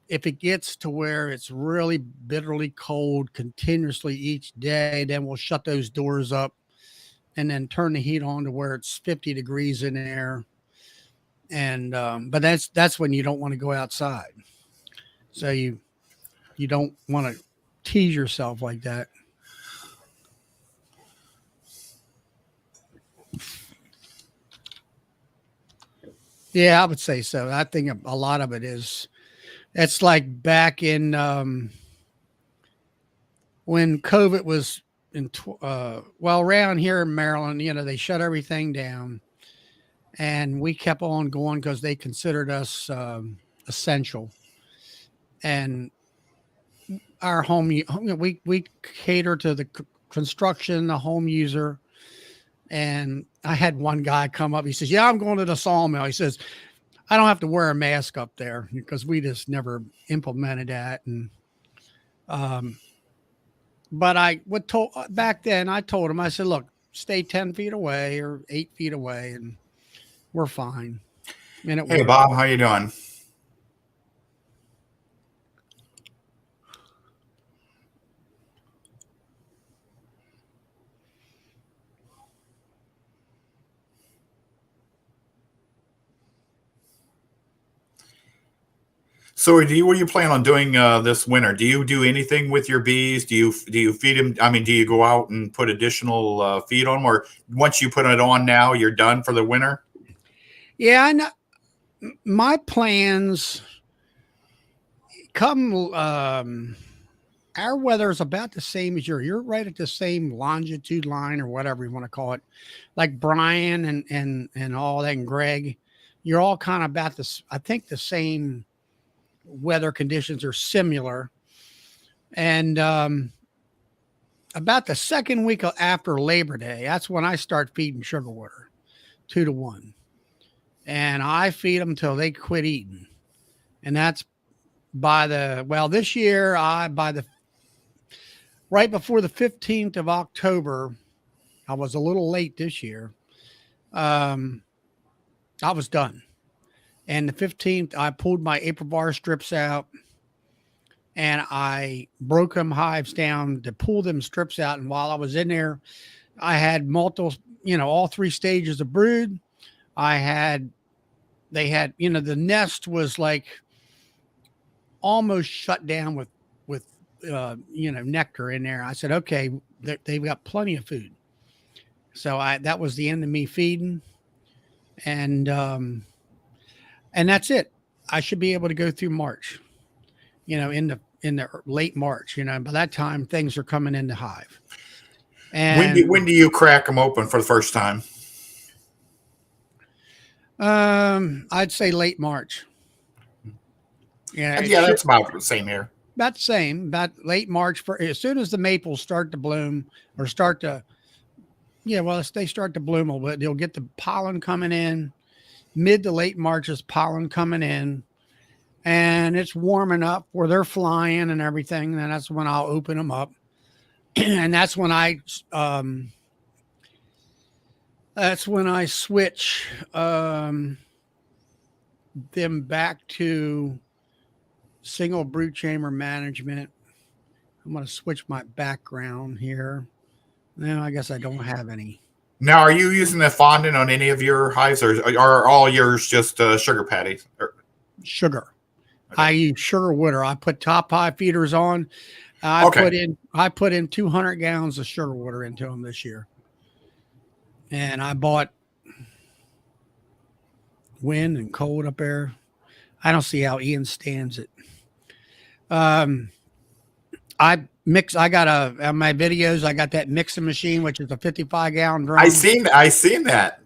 If it gets to where it's really bitterly cold continuously each day, then we'll shut those doors up and then turn the heat on to where it's 50 degrees in there. And but that's when you don't want to go outside. So you don't want to tease yourself like that. Yeah, I would say so. I think a lot of it is, it's like back in when COVID was around here in Maryland, they shut everything down, and we kept on going because they considered us essential. And our home, we cater to the construction, the home user. And I had one guy come up. He says, "Yeah, I'm going to the sawmill." He says, "I don't have to wear a mask up there," because we just never implemented that. And but back then I told him, I said, "Look, stay 10 feet away or 8 feet away, and we're fine." And hey, Bob, how you doing? So, what do you plan on doing this winter? Do you do anything with your bees? Do you feed them? I mean, do you go out and put additional feed on them, or once you put it on now, you're done for the winter? Yeah, I know. My plans come. Our weather is about the same as yours. You're right at the same longitude line or whatever you want to call it. Like Brian and all that, and Greg, you're all kind of about this. I think the same weather conditions are similar. And about the second week after Labor Day, that's when I start feeding sugar water, 2 to 1, and I feed them till they quit eating. And that's this year, by the right before the 15th of October, I was a little late this year. Um, I was done. And the 15th, I pulled my April bar strips out and I broke them hives down to pull them strips out. And while I was in there, I had multiple, all 3 stages of brood. They had, the nest was like almost shut down with, nectar in there. I said, okay, they've got plenty of food. So that was the end of me feeding. And that's it. I should be able to go through March, in the late March, by that time things are coming into hive. And when do you crack them open for the first time? I'd say late March. Yeah, that's about the same here. About the same, about late March. As soon as the maples start to bloom or they start to bloom a little bit, they'll get the pollen coming in. Mid to late March is pollen coming in, and it's warming up where they're flying and everything. And that's when I'll open them up, and that's when I switch them back to single brood chamber management. I'm going to switch my background here. No, I guess I don't have any. Now, are you using the fondant on any of your hives, or are all yours just sugar patties? Sugar. Okay. I use sugar water. I put top hive feeders on. I put in 200 gallons of sugar water into them this year. And I bought wind and cold up there. I don't see how Ian stands it. I got on my videos, I got that mixing machine, which is a 55-gallon drum. I seen that.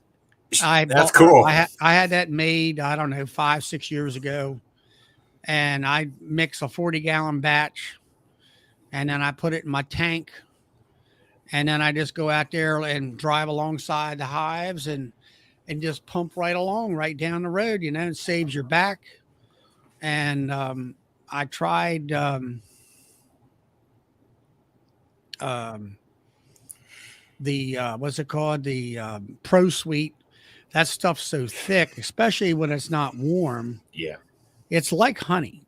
That's cool. I had that made, I don't know, 5-6 years ago. And I mix a 40-gallon batch. And then I put it in my tank. And then I just go out there and drive alongside the hives and just pump right along, right down the road, it saves your back. And I tried what's it called? The Pro Suite. That stuff's so thick, especially when it's not warm. Yeah. It's like honey.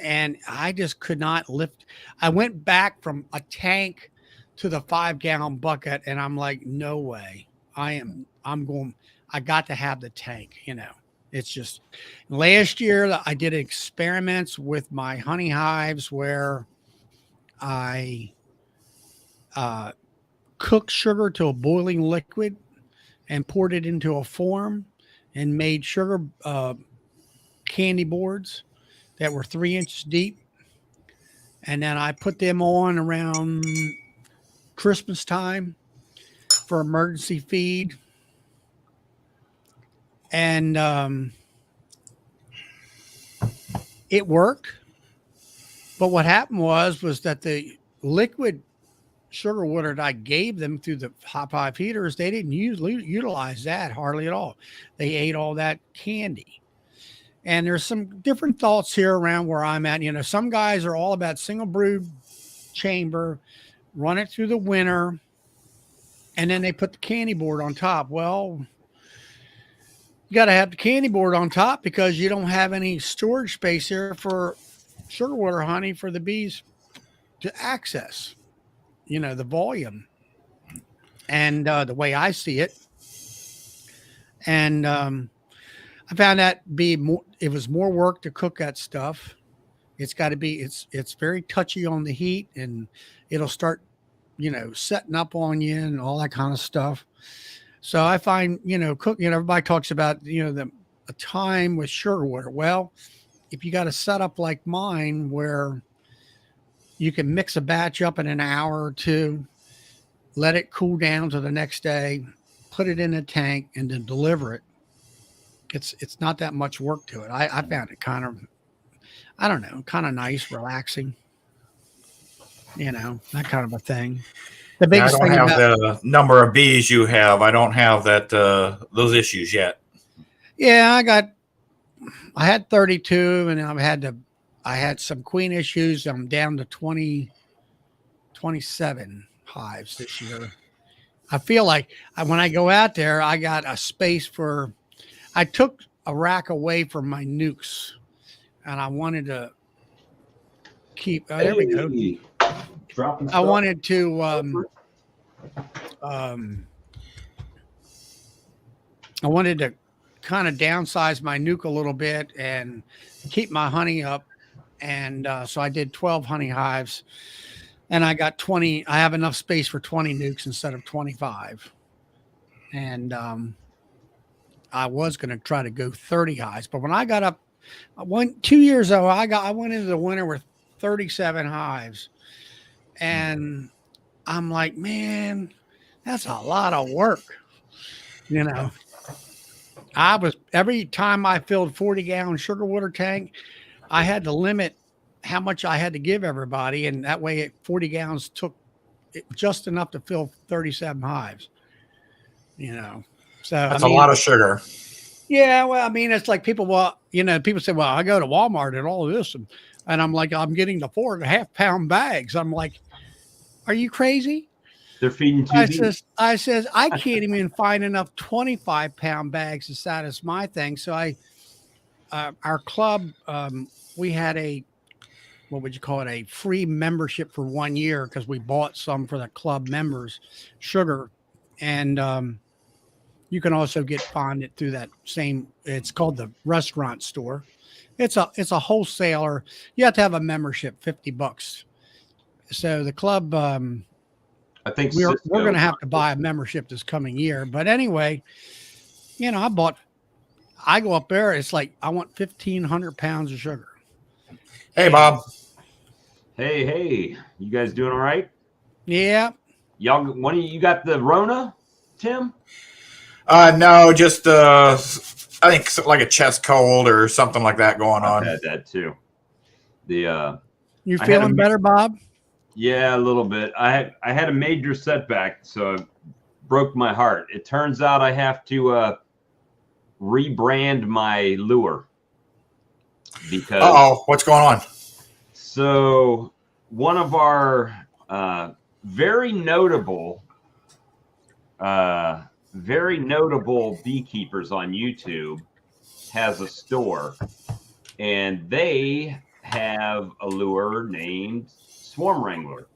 And I just could not lift. I went back from a tank to the 5-gallon bucket and I'm like, no way. I got to have the tank, It's just last year I did experiments with my honey hives where I cooked sugar to a boiling liquid and poured it into a form and made sugar candy boards that were 3 inches deep. And then I put them on around Christmas time for emergency feed. And it worked. But what happened was that the liquid sugar water that I gave them through the hot hive heaters, they didn't utilize that hardly at all. They ate all that candy. And there's some different thoughts here around where I'm at. Some guys are all about single brood chamber, run it through the winter, and then they put the candy board on top. Well, you got to have the candy board on top because you don't have any storage space here for sugar water honey for the bees to access, the volume. And the way I see it. And I found that it was more work to cook that stuff. It's got to be, it's very touchy on the heat and it'll start, setting up on you and all that kind of stuff. So I find, cooking, everybody talks about, a time with sugar water. Well, if you got a setup like mine where you can mix a batch up in an hour or two, let it cool down to the next day, put it in a tank and then deliver it. It's not that much work to it. I found it kind of, I don't know, kind of nice, relaxing. that kind of a thing. The Yeah, I biggest don't thing have about, the number of bees you have. I don't have that those issues yet. yeah, I had 32 and I had some queen issues. I'm down to 27 hives this year. I feel like when I go out there, I got a space I took a rack away from my nukes and I wanted to keep, there we go. Hey, dropping I stuff. wanted to, um, I wanted to kind of downsize my nuke a little bit and keep my honey up. And so I did 12 honey hives and I got 20. I have enough space for 20 nukes instead of 25. And I was going to try to go 30 hives. But when I got up 2 years ago, I went into the winter with 37 hives. And I'm like, man, that's a lot of work. You know, every time I filled 40-gallon sugar water tank, I had to limit how much I had to give everybody. And that way 40 gallons took just enough to fill 37 hives, So That's a lot of sugar. Yeah, well, I mean, it's like people say, well, I go to Walmart and all of this, and I'm like, I'm getting the 4.5 pound bags. I'm like, are you crazy? They're feeding TV. I says, I can't even find enough 25 pound bags to satisfy my thing. So our club, we had what would you call it? A free membership for 1 year because we bought some for the club members, sugar, and you can also find it through that same. It's called the restaurant store. It's a wholesaler. You have to have a membership, $50. So the club, I think we're going to have to buy a membership this coming year. But anyway, I go up there. It's like I want 1,500 pounds of sugar. Hey, Bob. Hey, you guys doing all right? Yeah. Y'all, one of you got the Rona, Tim? No, just I think like a chest cold or something like that going on. I had that too. You feeling better, Bob? Yeah, a little bit. I had a major setback, so it broke my heart. It turns out I have to rebrand my lure because. What's going on? So one of our very notable beekeepers on YouTube has a store, and they have a lure named Swarm Wrangler.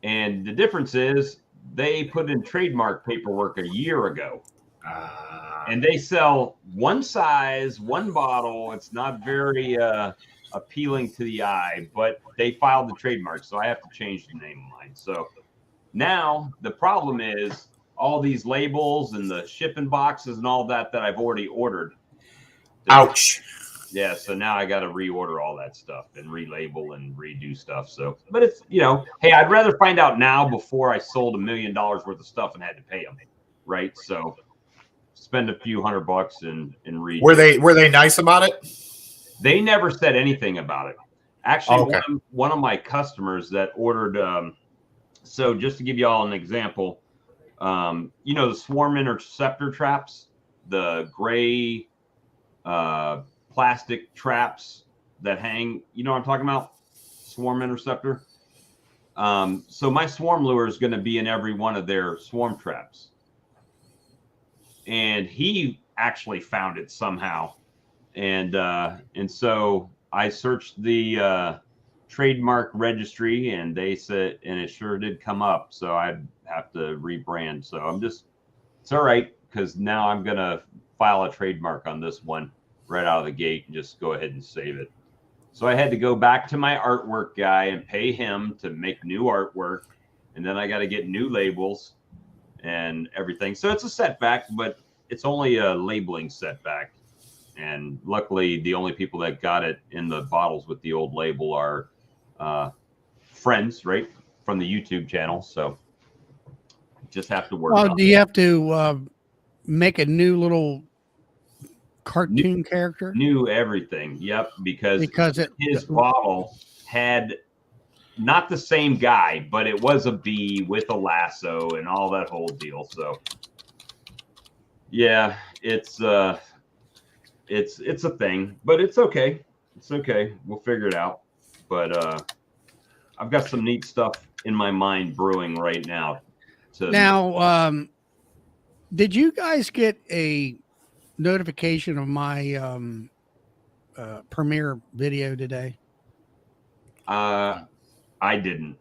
And the difference is they put in trademark paperwork a year ago. And they sell one size, one bottle. It's not very appealing to the eye, but they filed the trademark, so I have to change the name of mine. So now the problem is all these labels and the shipping boxes and all that I've already ordered. Ouch. Yeah, so now I got to reorder all that stuff and relabel and redo stuff. So, but it's, hey, I'd rather find out now before I sold $1 million worth of stuff and had to pay them, right? So spend a few $100 and redo. Were they nice about it? They never said anything about it. Actually, one of my customers that ordered, so just to give you all an example, the swarm interceptor traps, the gray plastic traps that hang, you know what I'm talking about? Swarm interceptor. So my swarm lure is going to be in every one of their swarm traps. And he actually found it somehow. And so I searched the trademark registry, and they said, and it sure did come up. So I'd have to rebrand. So it's all right, because now I'm going to file a trademark on this one right out of the gate and just go ahead and save it. So I had to go back to my artwork guy and pay him to make new artwork. And then I got to get new labels and everything. So it's a setback, but it's only a labeling setback. And luckily, the only people that got it in the bottles with the old label are friends, right, from the YouTube channel. So just have to work. Do you have to make a new little cartoon character? New everything. Yep, because his bottle had not the same guy, but it was a bee with a lasso and all that whole deal. So yeah, it's a thing, but it's okay. It's okay. We'll figure it out. But I've got some neat stuff in my mind brewing right now. Did you guys get a notification of my premiere video today? I didn't,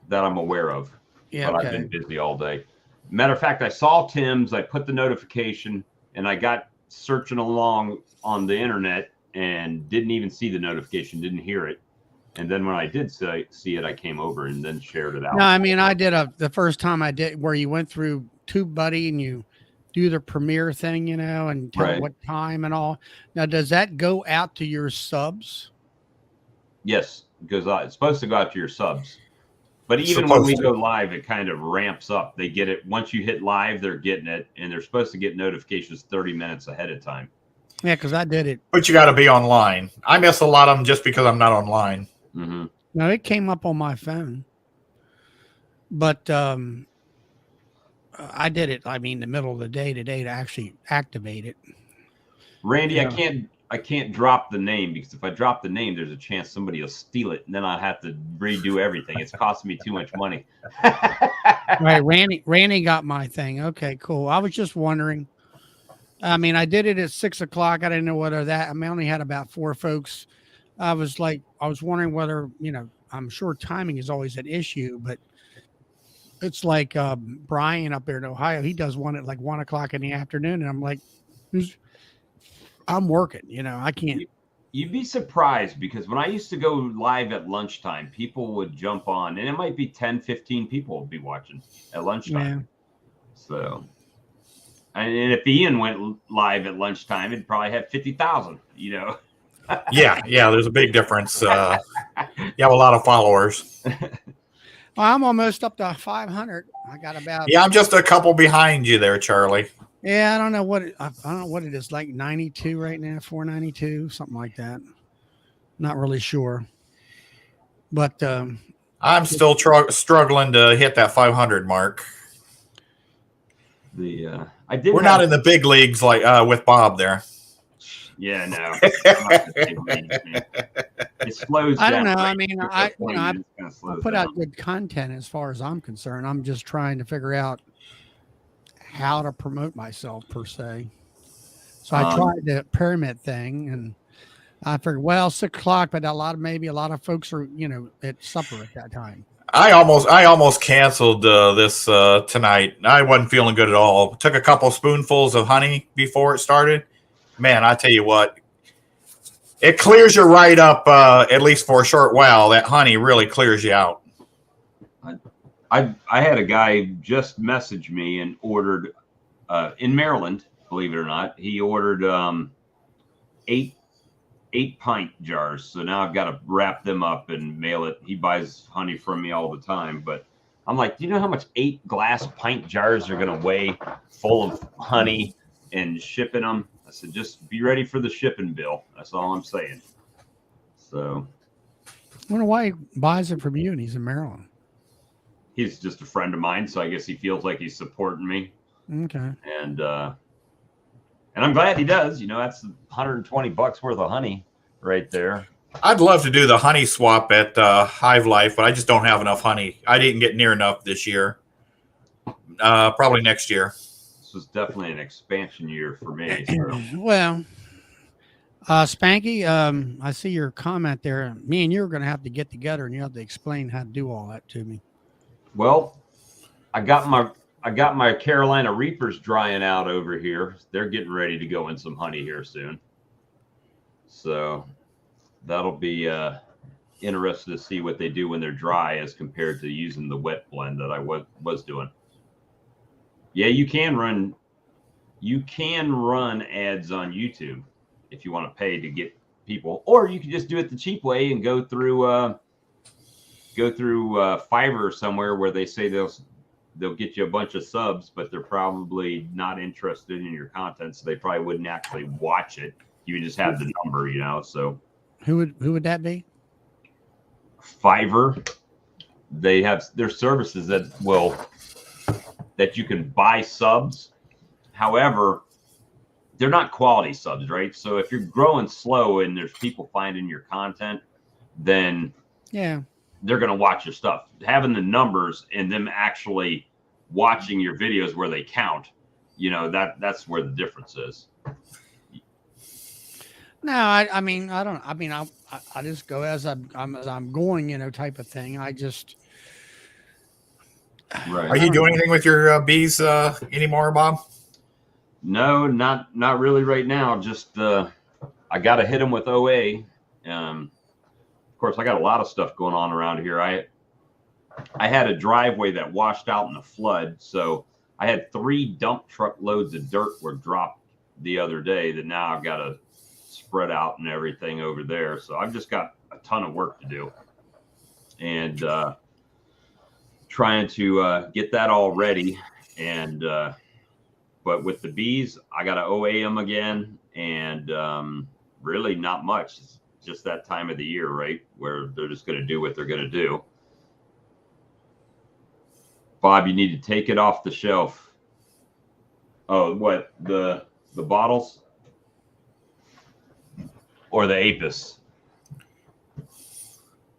that I'm aware of. Yeah, but okay. I've been busy all day. Matter of fact, I saw Tim's. I put the notification, and I got searching along on the internet and didn't even see the notification, didn't hear it. And then when I did see it, I came over and then shared it out. No, I mean, I did the first time I did where you went through TubeBuddy and you do the premiere thing, you know, and tell Right. what time and all. Now, does that go out to your subs? Yes, because it's supposed to go out to your subs. But even when we go live, it kind of ramps up. They get it once you hit live, they're getting it, and they're supposed to get notifications 30 minutes ahead of time. Yeah, because I did it. But you got to be online. I miss a lot of them just because I'm not online. Mm-hmm. No, it came up on my phone, but I did it. I mean, the middle of the day today to actually activate it. Randy, Yeah. I can't drop the name, because if I drop the name, there's a chance somebody will steal it, and then I'll have to redo everything. It's costing me too much money. Right, Randy got my thing. Okay, cool. I was just wondering. I mean, I did it at 6 o'clock. I didn't know whether that. I mean, I only had about 4 folks. I was wondering whether, you know, I'm sure timing is always an issue, but it's like Brian up there in Ohio. He does one at like 1 o'clock in the afternoon, and I'm like, I'm working. You know, I can't. You'd be surprised, because when I used to go live at lunchtime, people would jump on, and it might be 10, 15 people would be watching at lunchtime. Yeah. So, and if Ian went live at lunchtime, it'd probably have 50,000, you know. Yeah, there's a big difference. You have a lot of followers. Well, I'm almost up to 500. I got about. Yeah, I'm just a couple behind you there, Charlie. Yeah, I don't know what it is, like 92 right now, 492, something like that. Not really sure, but I'm still struggling to hit that 500 mark. We're not in the big leagues like with Bob there. Yeah, no. It slows down. I don't know. I mean, I put out down. good content as far as I'm concerned. I'm just trying to figure out how to promote myself per se. So I tried the pyramid thing, and I figured, well, 6 o'clock, but a lot of folks are, you know, at supper at that time. I almost canceled this tonight. I wasn't feeling good at all. Took a couple spoonfuls of honey before it started. Man, I tell you what, it clears you right up, at least for a short while. That honey really clears you out. I had a guy just message me and ordered in Maryland, believe it or not, he ordered 8 pint jars. So now I've got to wrap them up and mail it. He buys honey from me all the time, but I'm like, do you know how much 8 glass pint jars are going to weigh full of honey and shipping them? I said, just be ready for the shipping bill. That's all I'm saying. So I wonder why he buys it from you and he's in Maryland. He's just a friend of mine, so I guess he feels like he's supporting me. Okay. And I'm glad he does. You know, that's $120 worth of honey right there. I'd love to do the honey swap at Hive Life, but I just don't have enough honey. I didn't get near enough this year. Probably next year. This was definitely an expansion year for me. So. Well, Spanky, I see your comment there. Me and you are going to have to get together, and you have to explain how to do all that to me. Well, I got my Carolina Reapers drying out over here. They're getting ready to go in some honey here soon. So that'll be interesting to see what they do when they're dry as compared to using the wet blend that I was doing. Yeah, you can run ads on YouTube if you want to pay to get people, or you can just do it the cheap way and go through Fiverr or somewhere where they say they'll get you a bunch of subs, but they're probably not interested in your content, so they probably wouldn't actually watch it. You would just have the number, you know. So who would that be? Fiverr. They have their services that you can buy subs. However, they're not quality subs, right? So if you're growing slow and there's people finding your content, then Yeah. they're going to watch your stuff. Having the numbers and them actually watching your videos where they count, that's where the difference is. No, I mean, I don't. I mean, I just go as I'm going, type of thing. I just. Right. Are you doing anything with your bees anymore, Bob? No, not really right now. Just I got to hit them with OA. Of course, I got a lot of stuff going on around here. I had a driveway that washed out in a flood, so I had 3 dump truck loads of dirt were dropped the other day that now I've got to spread out and everything over there. So I've just got a ton of work to do, and trying to get that all ready. And but with the bees, I got to OA them again, and really not much. It's just that time of the year, right, where they're just going to do what they're going to do. Bob, you need to take it off the shelf. Oh, what, the bottles or the Apis? You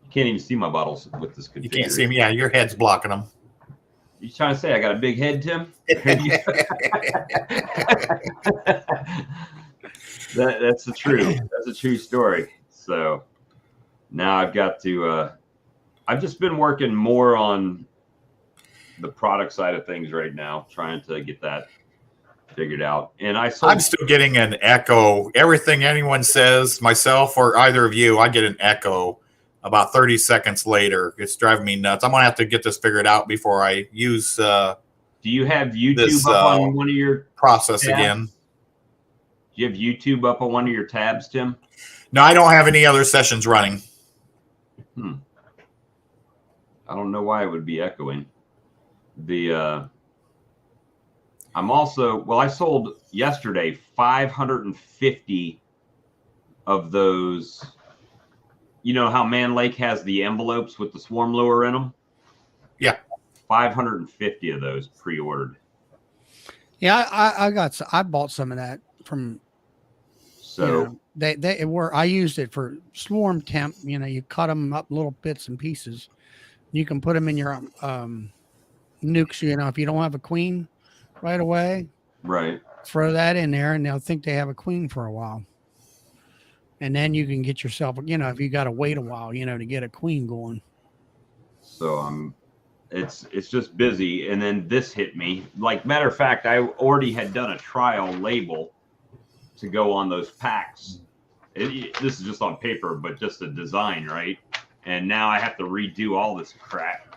can't even see my bottles with this configuration. You can't see them. Yeah, your head's blocking them. You trying to say I got a big head, Tim? That's the truth. That's a true story. So now I've got to. I've just been working more on the product side of things right now, trying to get that figured out. And I'm still getting an echo. Everything anyone says, myself or either of you, I get an echo about 30 seconds later. It's driving me nuts. I'm gonna have to get this figured out before I use. Do you have YouTube up on one of your process tabs? again? Do you have YouTube up on one of your tabs, Tim? No, I don't have any other sessions running. I don't know why it would be echoing. I'm also, I sold yesterday 550 of those. You know how Man Lake has the envelopes with the swarm lure in them? Yeah. 550 of those pre-ordered. Yeah, I bought some of that from. So they were. I used it for swarm temp. You cut them up little bits and pieces. You can put them in your nukes. If you don't have a queen right away, right, throw that in there, and they'll think they have a queen for a while. And then you can get yourself, if you got to wait a while, to get a queen going. So it's just busy. And then this hit me. Like, matter of fact, I already had done a trial label to go on those packs. This is just on paper, but just a design, right? And now I have to redo all this crap.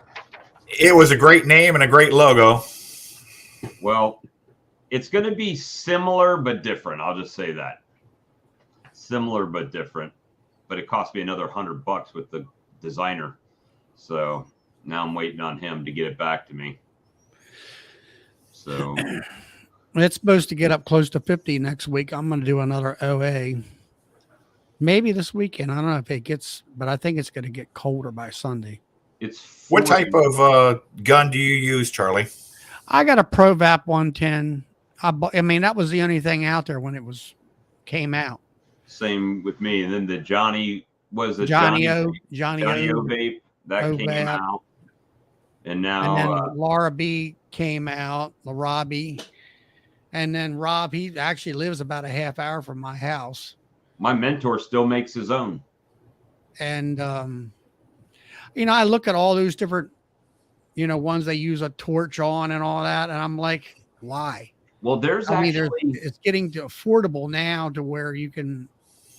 It was a great name and a great logo. Well, it's going to be similar but different. I'll just say that. Similar but different, but it cost me another $100 with the designer. So now I'm waiting on him to get it back to me. So it's supposed to get up close to 50 next week. I'm going to do another OA. Maybe this weekend. I don't know if it gets, but I think it's going to get colder by Sunday. It's 40. What type of gun do you use, Charlie? I got a ProVap 110. I mean, that was the only thing out there when it came out. Same with me. And then the Johnny O vape that came out. And now then Laura B came out, Larabi. And then Rob, he actually lives about a half hour from my house. My mentor still makes his own. And I look at all those different, ones they use a torch on and all that, and I'm like, why? Well, it's getting to affordable now to where you can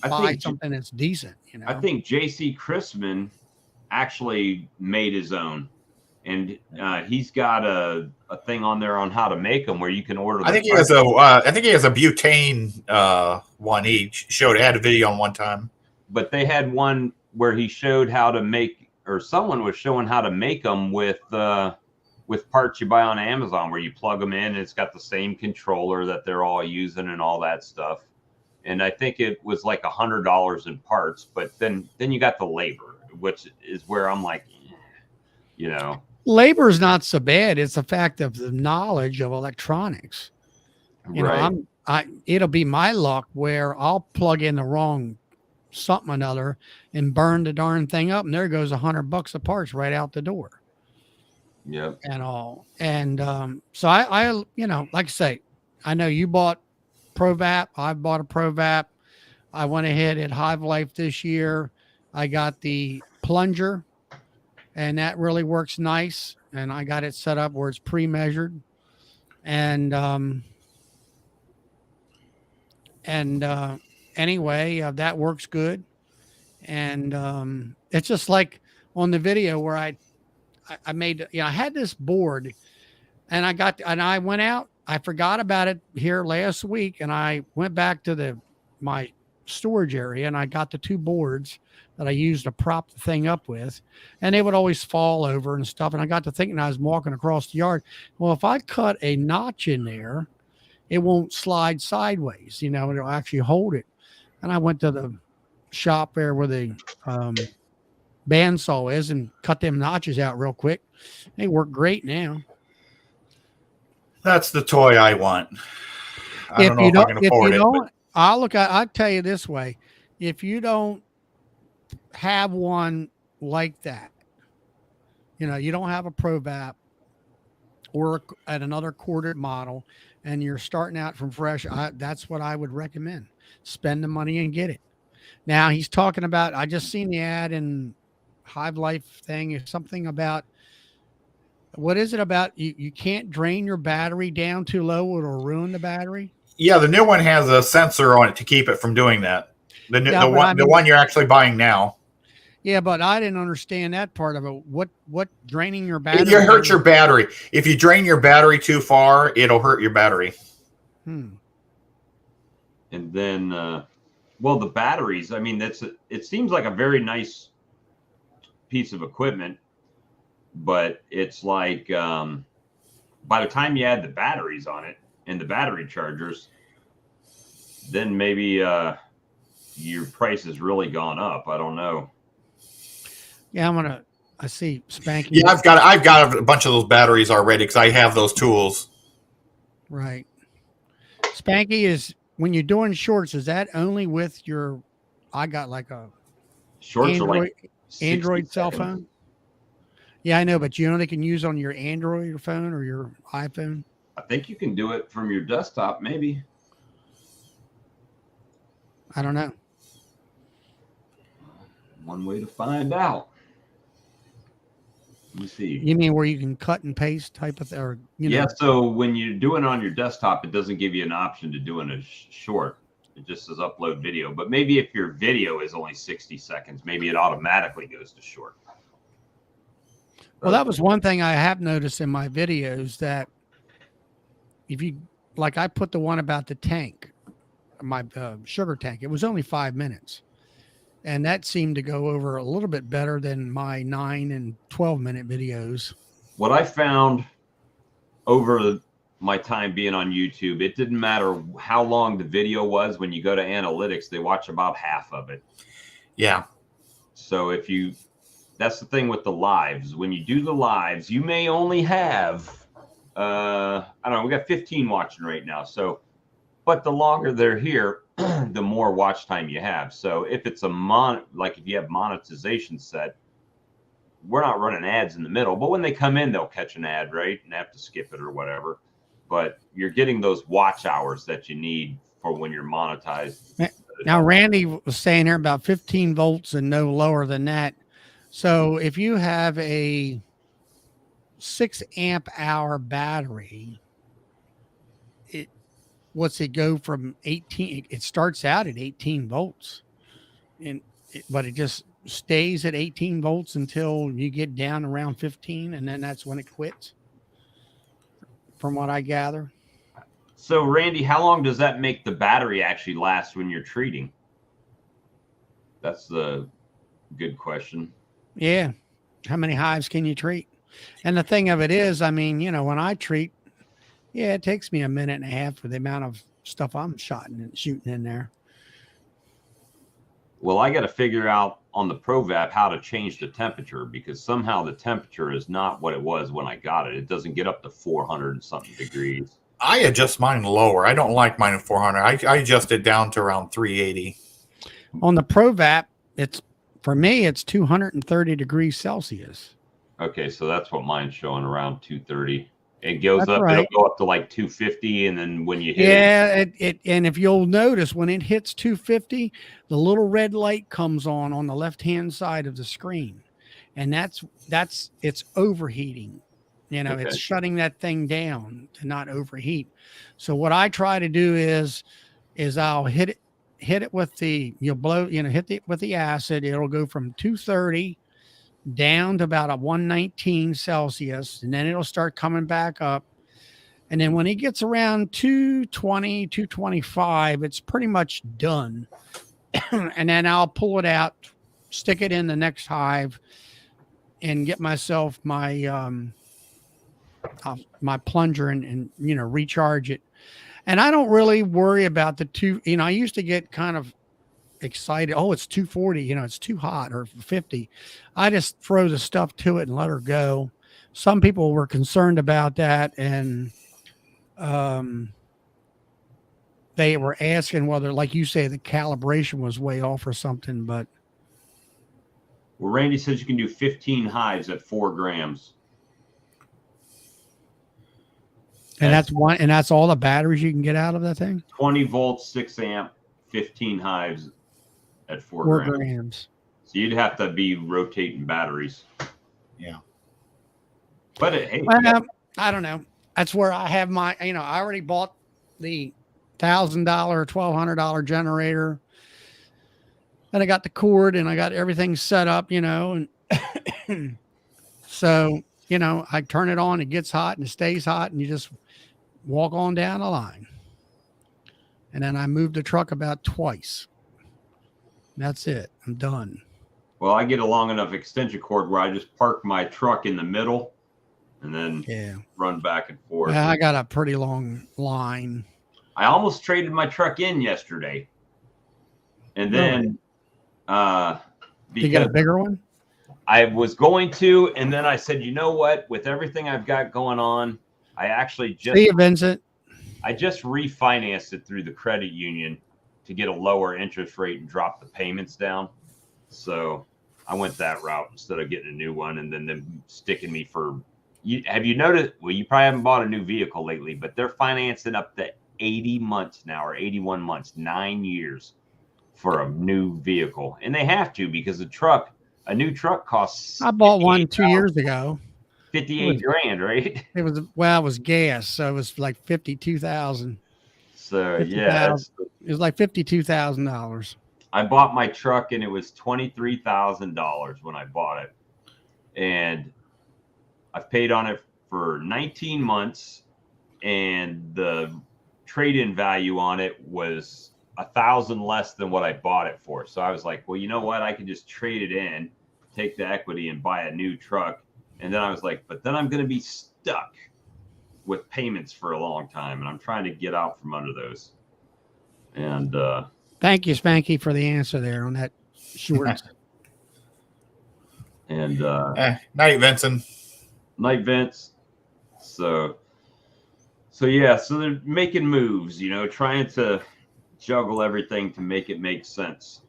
buy something that's decent. I think JC Chrisman actually made his own, and he's got a thing on there on how to make them where you can order. I think he has a butane one. He had a video on one time, but they had one where he showed how to make, or someone was showing how to make them with parts you buy on Amazon, where you plug them in and it's got the same controller that they're all using and all that stuff. And I think it was like $100 in parts, but then you got the labor. which is where I'm like, you know, Labor is not so bad. It's the fact of the knowledge of electronics. You know, right. it'll be my luck where I'll plug in the wrong something or another and burn the darn thing up, and there goes $100 a parts right out the door Yep. and all. And so I, you know, like I say, I know you bought ProVap. I bought a ProVap. I went ahead at Hive Life this year. I got the plunger, and that really works nice. And I got it set up where it's pre-measured, and anyway, that works good. And it's just like on the video where I made, you know, I had this board, and I went out. I forgot about it here last week, and I went back to my storage area, and I got the two boards that I used to prop the thing up with, and they would always fall over and stuff. And I got to thinking, I was walking across the yard, well, if I cut a notch in there, it won't slide sideways, you know, it'll actually hold it. And I went to the shop there where the bandsaw is and cut them notches out real quick. They work great now. That's the toy I want. I If don't know you if I don't, can if afford you it. don't, I'll tell you this way: if you don't have one like that, you know, you don't have a ProVap or at another corded model, and you're starting out from fresh, that's what I would recommend. Spend the money and get it. Now he's talking about. I just seen the ad in Hive Life thing. Is something about. What is it about? You can't drain your battery down too low; it'll ruin the battery. Yeah, the new one has a sensor on it to keep it from doing that. Yeah, but I The mean, one you're actually buying now. yeah, but I didn't understand that part of it. What draining your battery? It hurts your battery. If you drain your battery too far, it'll hurt your battery. Hmm. And then, well, the batteries. I mean, it seems like a very nice piece of equipment, but it's like by the time you add the batteries on it and the battery chargers, then maybe your price has really gone up. I don't know. Yeah, I see Spanky. Yeah, I've got a bunch of those batteries already because I have those tools. Right. Spanky is when you're doing shorts, is that only with your I got like a Shorts are like Android cell 60 phone? Yeah, I know, but you know they can use on your Android phone or your iPhone. I think you can do it from your desktop, maybe. I don't know. One way to find out. Let me see. You mean where you can cut and paste type of thing, or you know? Yeah. So when you're doing it on your desktop, it doesn't give you an option to do in a short. It just says upload video. But maybe if your video is only 60 seconds, maybe it automatically goes to short. Well, that was one thing I have noticed in my videos that if you like, I put the one about the tank, my sugar tank. It was only 5 minutes, and that seemed to go over a little bit better than my 9 and 12-minute videos. What I found over my time being on YouTube, it didn't matter how long the video was. When you go to analytics, they watch about half of it. Yeah. So that's the thing with the lives. When you do the lives, you may only have, I don't know, we got 15 watching right now. So, but the longer they're here, the more watch time you have. So if it's like if you have monetization set, we're not running ads in the middle, but when they come in, they'll catch an ad, right? And have to skip it or whatever. But you're getting those watch hours that you need for when you're monetized. Now, Randy was saying here about 15 volts and no lower than that. So if you have a 6 amp hour battery, what's it go from 18? It starts out at 18 volts, but it just stays at 18 volts until you get down around 15, and then that's when it quits. From what I gather. So, Randy, how long does that make the battery actually last when you're treating? That's the good question. Yeah. How many hives can you treat? And the thing of it is, I mean, you know, when I treat, yeah, it takes me a minute and a half for the amount of stuff I'm shooting in there. Well, I got to figure out on the ProVap how to change the temperature, because somehow the temperature is not what it was when I got it. It doesn't get up to 400 and something degrees. I adjust mine lower. I don't like mine at 400. I adjust it down to around 380. On the ProVap, for me, it's 230 degrees Celsius. Okay, so that's what mine's showing, around 230. It goes That's up, right. it'll go up to like 250, and then when you hit it, And if you'll notice, when it hits 250, the little red light comes on the left-hand side of the screen, and that's it's overheating. You know, Okay. it's shutting that thing down to not overheat. So what I try to do is I'll hit it with hit it with the acid. It'll go from 230 down to about a 119 Celsius, and then it'll start coming back up. And then when it gets around 220, 225, it's pretty much done. And then I'll pull it out, stick it in the next hive, and get myself my my plunger and recharge it. And I don't really worry about the two. I used to get kind of excited. Oh, it's 240. It's too hot, or 50. I just throw the stuff to it and let her go. Some people were concerned about that, and they were asking whether, like you say, the calibration was way off or something. But well, Randy says you can do 15 hives at 4 grams. and that's all the batteries you can get out of that thing. 20 volts, 6 amp, 15 hives at 4 grams. So you'd have to be rotating batteries. Yeah. But hey, I don't know. That's where I have my, I already bought the $1,000, $1,200 generator. And I got the cord and I got everything set up, and so, I turn it on, it gets hot and it stays hot, and you just walk on down the line. And then I moved the truck about twice. That's it. I'm done. Well, I get a long enough extension cord where I just park my truck in the middle and then run back and forth. Yeah, I got a pretty long line. I almost traded my truck in yesterday. And then because you got a bigger one? I was going to, and then I said, you know what? With everything I've got going on, I actually just See you, Vincent. I just refinanced it through the credit union to get a lower interest rate and drop the payments down. So I went that route instead of getting a new one and then them sticking me for. Have you noticed? Well, you probably haven't bought a new vehicle lately, but they're financing up to 80 months now, or 81 months, 9 years for a new vehicle. And they have to, because a new truck costs. I bought one 2 years ago. 58 grand, right? It was gas, so it was like 52,000. So 50, yeah, it was like $52,000. I bought my truck and it was $23,000 when I bought it, and I've paid on it for 19 months, and the trade-in value on it was $1,000 less than what I bought it for. So I was like, well, you know what? I can just trade it in, take the equity, and buy a new truck. And then I was like, but then I'm going to be stuck with payments for a long time, and I'm trying to get out from under those. And thank you, Spanky, for the answer there on that short. And night, Vincent. Night, Vince. So yeah, so they're making moves, trying to juggle everything to make it make sense.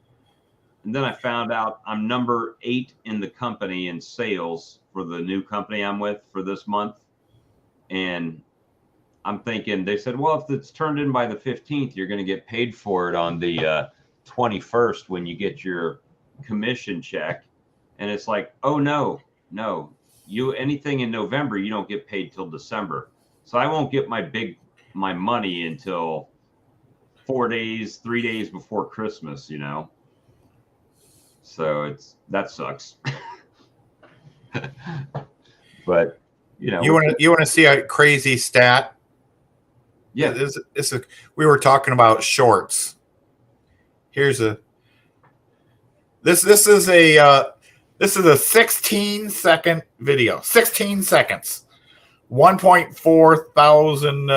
And then I found out I'm number 8 in the company in sales for the new company I'm with for this month. And I'm thinking, they said, well, if it's turned in by the 15th, you're going to get paid for it on the 21st when you get your commission check. And it's like, oh, no, anything in November, you don't get paid till December. So I won't get my money until 3 days before Christmas, So that sucks. But you want to see a crazy stat? Yeah, we were talking about shorts. This is a 16-second video. 16 seconds. 1.4 thousand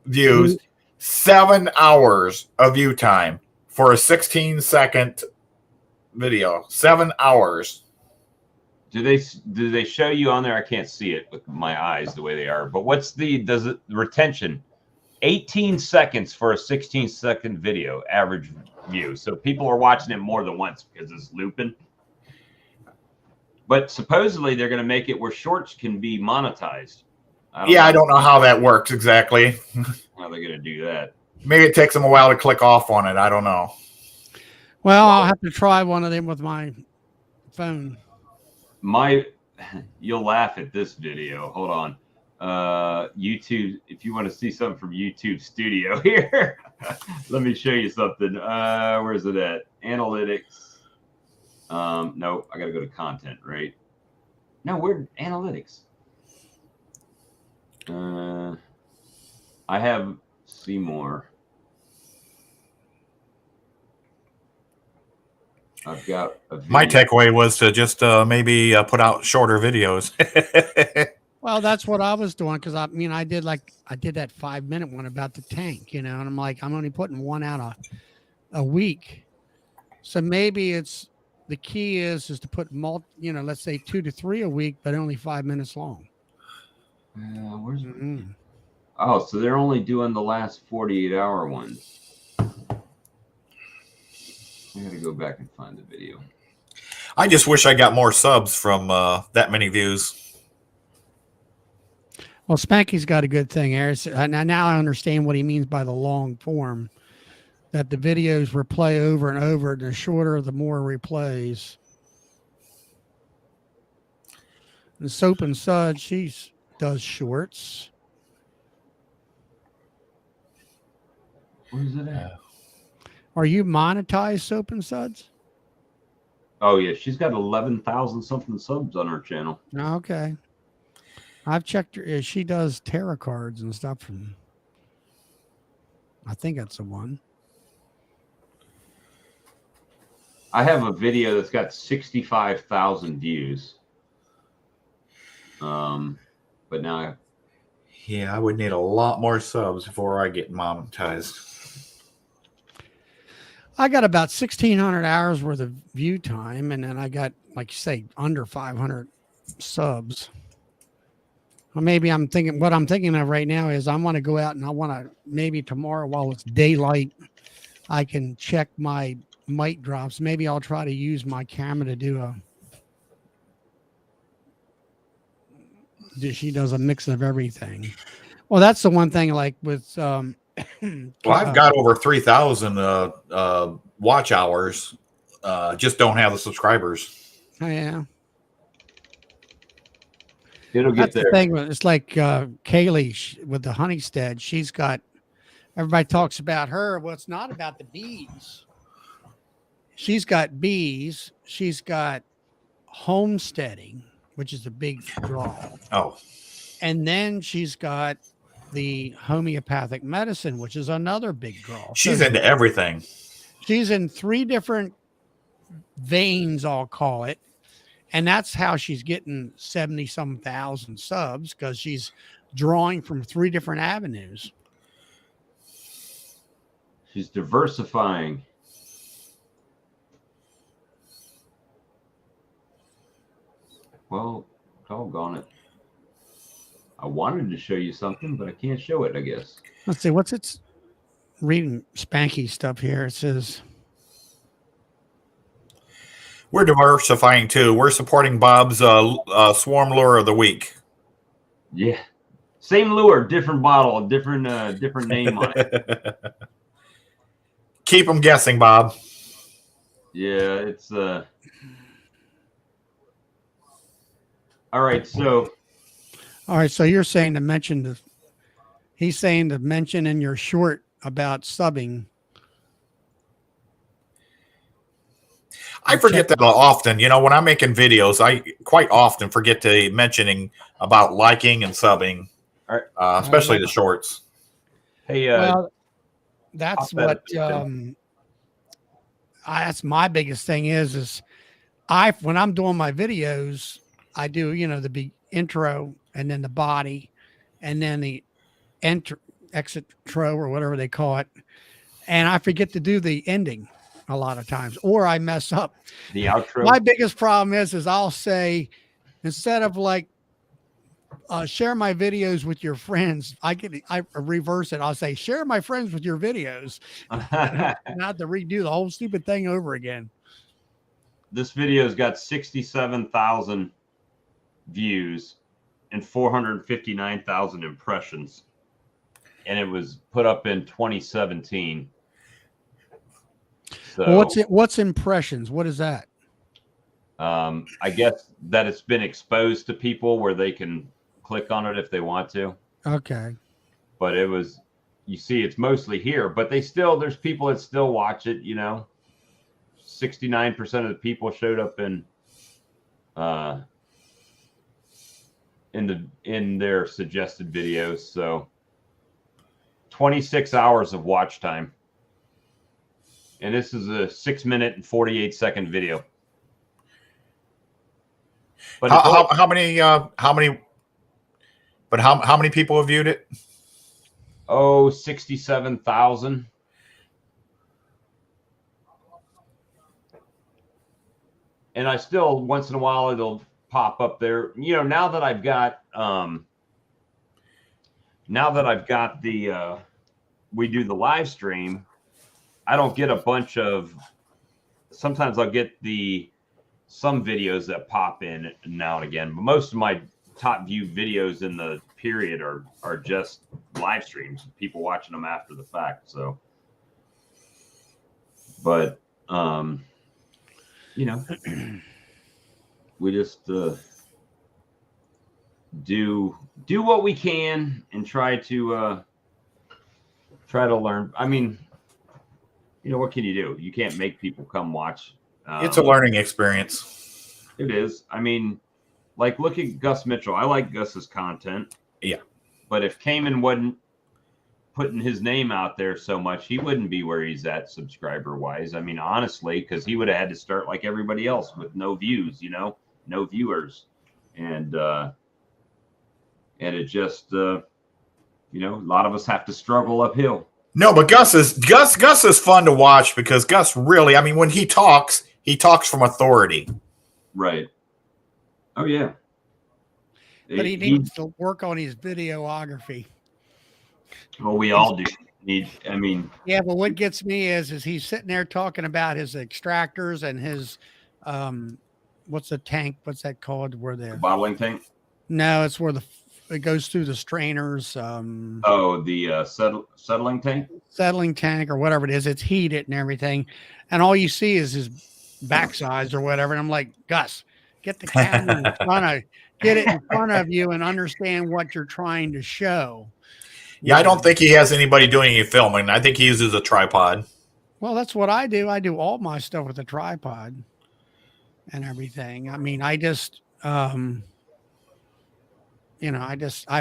views. 7 hours of view time for a 16-second video. 7 hours. Do they show you on there? I can't see it with my eyes the way they are. But what's the retention? 18 seconds for a 16-second video average view. So people are watching it more than once because it's looping. But supposedly they're going to make it where shorts can be monetized. I don't know how that works exactly. How they're going to do that? Maybe it takes them a while to click off on it. I don't know. Well, I'll have to try one of them with my phone. You'll laugh at this video. Hold on. YouTube, if you want to see something from YouTube Studio here, let me show you something. Where's it at? Analytics. No, I got to go to content, right? No, we're analytics. I have see more. I've got a video. My takeaway was to just maybe put out shorter videos. Well, that's what I was doing because I did that 5-minute one about the tank, and I'm like, I'm only putting one out a week. So maybe the key is to put let's say 2 to 3 a week, but only 5 minutes long. Where's Oh, so they're only doing the last 48-hour ones. I gotta go back and find the video. I just wish I got more subs from that many views. Well, Spanky's got a good thing, Eric. Now I understand what he means by the long form. That the videos replay over and over. The shorter, the more replays. And Soap and Suds, she does shorts. Where's it at? Are you monetized, Soap and Suds? Oh yeah, she's got 11,000 something subs on her channel. Okay, I've checked her. She does tarot cards and stuff. I think that's the one. I have a video that's got 65,000 views. But now I would need a lot more subs before I get monetized. I got about 1,600 hours worth of view time, and then I got, like you say, under 500 subs. Well, maybe what I'm thinking of right now is I want to go out and I want to maybe tomorrow while it's daylight, I can check my mic drops. Maybe I'll try to use my camera to do she does a mix of everything. Well, that's the one thing like with, well, I've got over 3,000 watch hours. Just don't have the subscribers. Oh, yeah. It'll get That's there. The thing. It's like Kaylee with the Honeystead. She's got, everybody talks about her. Well, it's not about the bees. She's got bees. She's got homesteading, which is a big draw. Oh. And then she's got the homeopathic medicine, which is another big draw. She's into everything. She's in 3 different veins, I'll call it. And that's how she's getting 70-some thousand subs, because she's drawing from 3 different avenues. She's diversifying. Well, doggone it. I wanted to show you something, but I can't show it, I guess. Let's see. What's it's reading Spanky stuff here. It says, we're diversifying too. We're supporting Bob's Swarm Lure of the Week. Yeah. Same lure, different bottle, different name on it. Keep them guessing, Bob. Yeah, it's all right, so you're saying to mention he's saying to mention in your short about subbing. I forget that often. You know, when I'm making videos, I quite often forget to mentioning about liking and subbing, especially the shorts. Hey, well, that's what that's my biggest thing is when I'm doing my videos, I do, the big intro and then the body and then the exit tro or whatever they call it. And I forget to do the ending. a lot of times, or I mess up. The outro. My biggest problem is I'll say, instead of like share my videos with your friends, I reverse it. I'll say share my friends with your videos, not to redo the whole stupid thing over again. This video's got 67,000 views and 459,000 impressions, and it was put up in 2017. So Well, what's impressions? What is that? I guess that it's been exposed to people where they can click on it if they want to. Okay. But it was, you see, it's mostly here, but there's people that still watch it, 69% of the people showed up in their suggested videos. So 26 hours of watch time. And this is a 6-minute and 48-second video. But how many people have viewed it? 67,000. And I still, once in a while, it'll pop up there. Now that I've got the we do the live stream, I don't get a bunch of, sometimes I'll get some videos that pop in now and again, but most of my top viewed videos in the period are just live streams, people watching them after the fact. So, but we just do what we can and try to learn. I mean, what can you do? You can't make people come watch. It's a learning experience. It is. I mean, like, look at Gus Mitchell. I like Gus's content. Yeah. But if Cayman wasn't putting his name out there so much, he wouldn't be where he's at subscriber wise. I mean, honestly, because he would have had to start like everybody else with no views, no viewers. And it just, a lot of us have to struggle uphill. No, but Gus is fun to watch because Gus really, I mean, when he talks from authority. Right. Oh, yeah. But he needs to work on his videography. Well, we all do. Yeah, but what gets me is he's sitting there talking about his extractors and his, what's the tank? What's that called? Where the bottling tank? No, it's where it goes through the strainers. The settling tank? Settling tank or whatever it is. It's heated and everything. And all you see is his backsides or whatever. And I'm like, Gus, get the camera get it in front of you and understand what you're trying to show. Yeah, I don't think he has anybody doing any filming. I think he uses a tripod. Well, that's what I do. I do all my stuff with a tripod and everything. I mean, I just, I've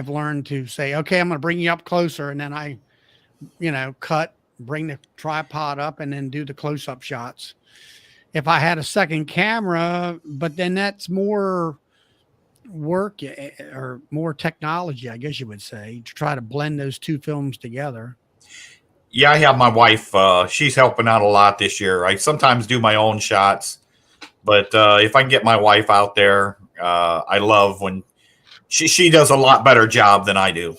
learned to say, okay, I'm going to bring you up closer. And then I, cut, bring the tripod up and then do the close-up shots. If I had a second camera, but then that's more work or more technology, I guess you would say, to try to blend those two films together. Yeah, I have my wife. She's helping out a lot this year. I sometimes do my own shots, but if I can get my wife out there, I love when she does a lot better job than I do.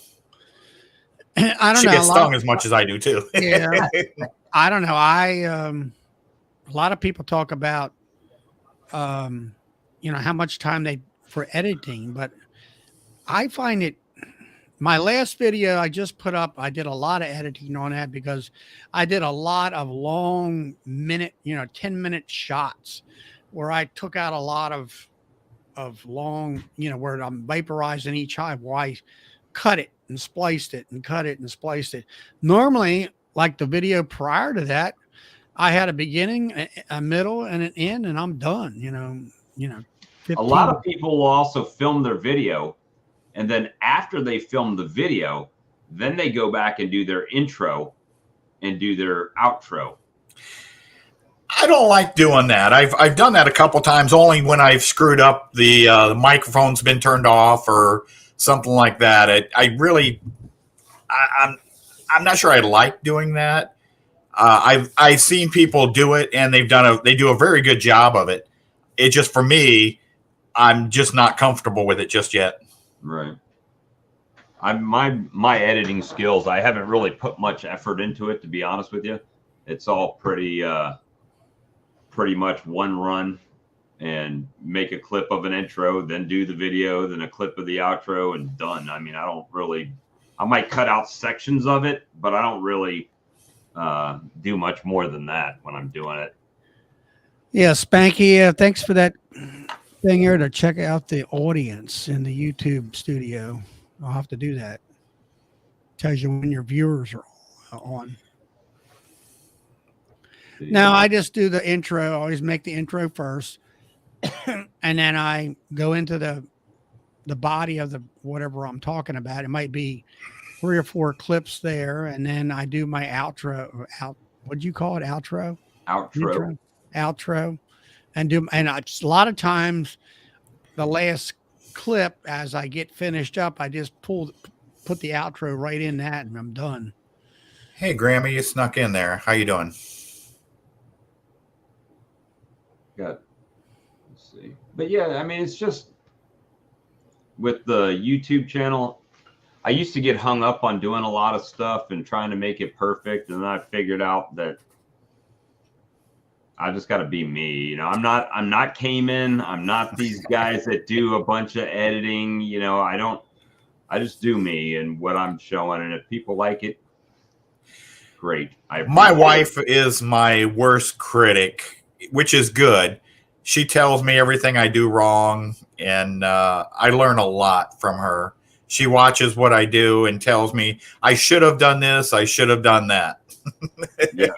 I don't know. She gets stung as much as I do too. Yeah, I don't know. A lot of people talk about, how much time they for editing, but I find it, my last video I just put up, I did a lot of editing on that because I did a lot of long 10-minute shots where I took out a lot of long, where I'm vaporizing each hive, where I cut it and spliced it and cut it and spliced it. Normally, like the video prior to that, I had a beginning, a middle, and an end, and I'm done. 15. A lot of people will also film their video, and then after they film the video, then they go back and do their intro and do their outro. I don't like doing that. I've done that a couple times, only when I've screwed up the microphone's been turned off or something like that. I'm not sure I like doing that. I've seen people do it, and they do a very good job of it. It just, for me, I'm just not comfortable with it just yet. Right. My editing skills, I haven't really put much effort into it, to be honest with you. It's all pretty much one run, and make a clip of an intro, then do the video, then a clip of the outro, and done. I mean, I might cut out sections of it, but I don't really do much more than that when I'm doing it. Yeah, Spanky, thanks for that thing here to check out the audience in the YouTube studio. I'll have to do that. Tells you when your viewers are on. Now, I just do the intro. I always make the intro first, and then I go into the body of the whatever I'm talking about. It might be 3 or 4 clips there, and then I do my outro. What do you call it? Outro. Outro, and a lot of times the last clip, as I get finished up, I just put the outro right in that, and I'm done. Hey, Grammy, you snuck in there. How you doing? Let's see. But yeah, I mean, it's just with the YouTube channel, I used to get hung up on doing a lot of stuff and trying to make it perfect, and then I figured out that I just got to be me. You know, I'm not Cayman. I'm not these guys that do a bunch of editing. You know, I just do me and what I'm showing. And if people like it, great. My wife is my worst critic, which is good. She tells me everything I do wrong, and I learn a lot from her. She watches what I do and tells me I should have done this, I should have done that. Yeah.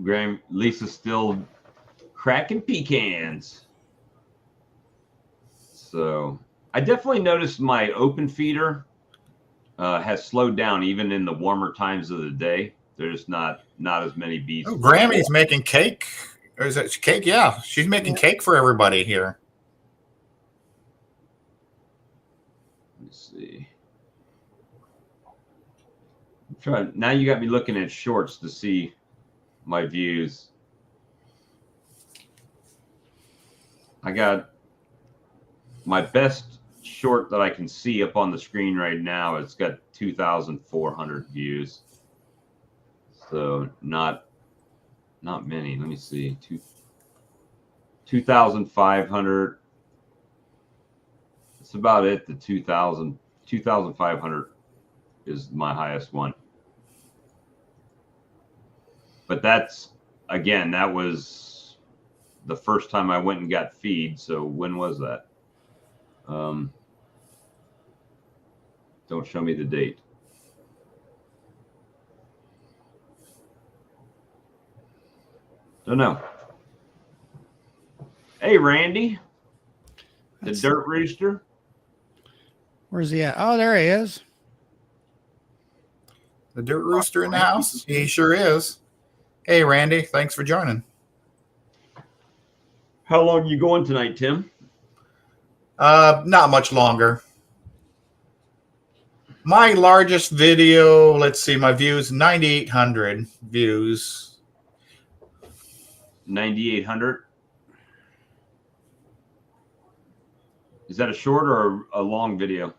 Graham, Lisa's still cracking pecans. So I definitely noticed my open feeder has slowed down even in the warmer times of the day. There's not as many bees. Oh, Grammy's making cake. Or is it cake? Yeah, she's making cake for everybody here. Let's see. Now you got me looking at shorts to see my views. I got my best short that I can see up on the screen right now. It's got 2,400 views. So not many. Let me see. 2,500. That's about it. The 2,500 is my highest one. But that's, again, that was the first time I went and got feed. So when was that? Don't show me the date. Don't know. Hey, Randy, the Dirt Rooster. Where's he at? Oh, there he is. The Dirt Rooster in the house? He sure is. Hey, Randy, thanks for joining. How long you going tonight, Tim? Not much longer. My largest video, let's see, my views, 9,800 views. 9,800? Is that a short or a long video?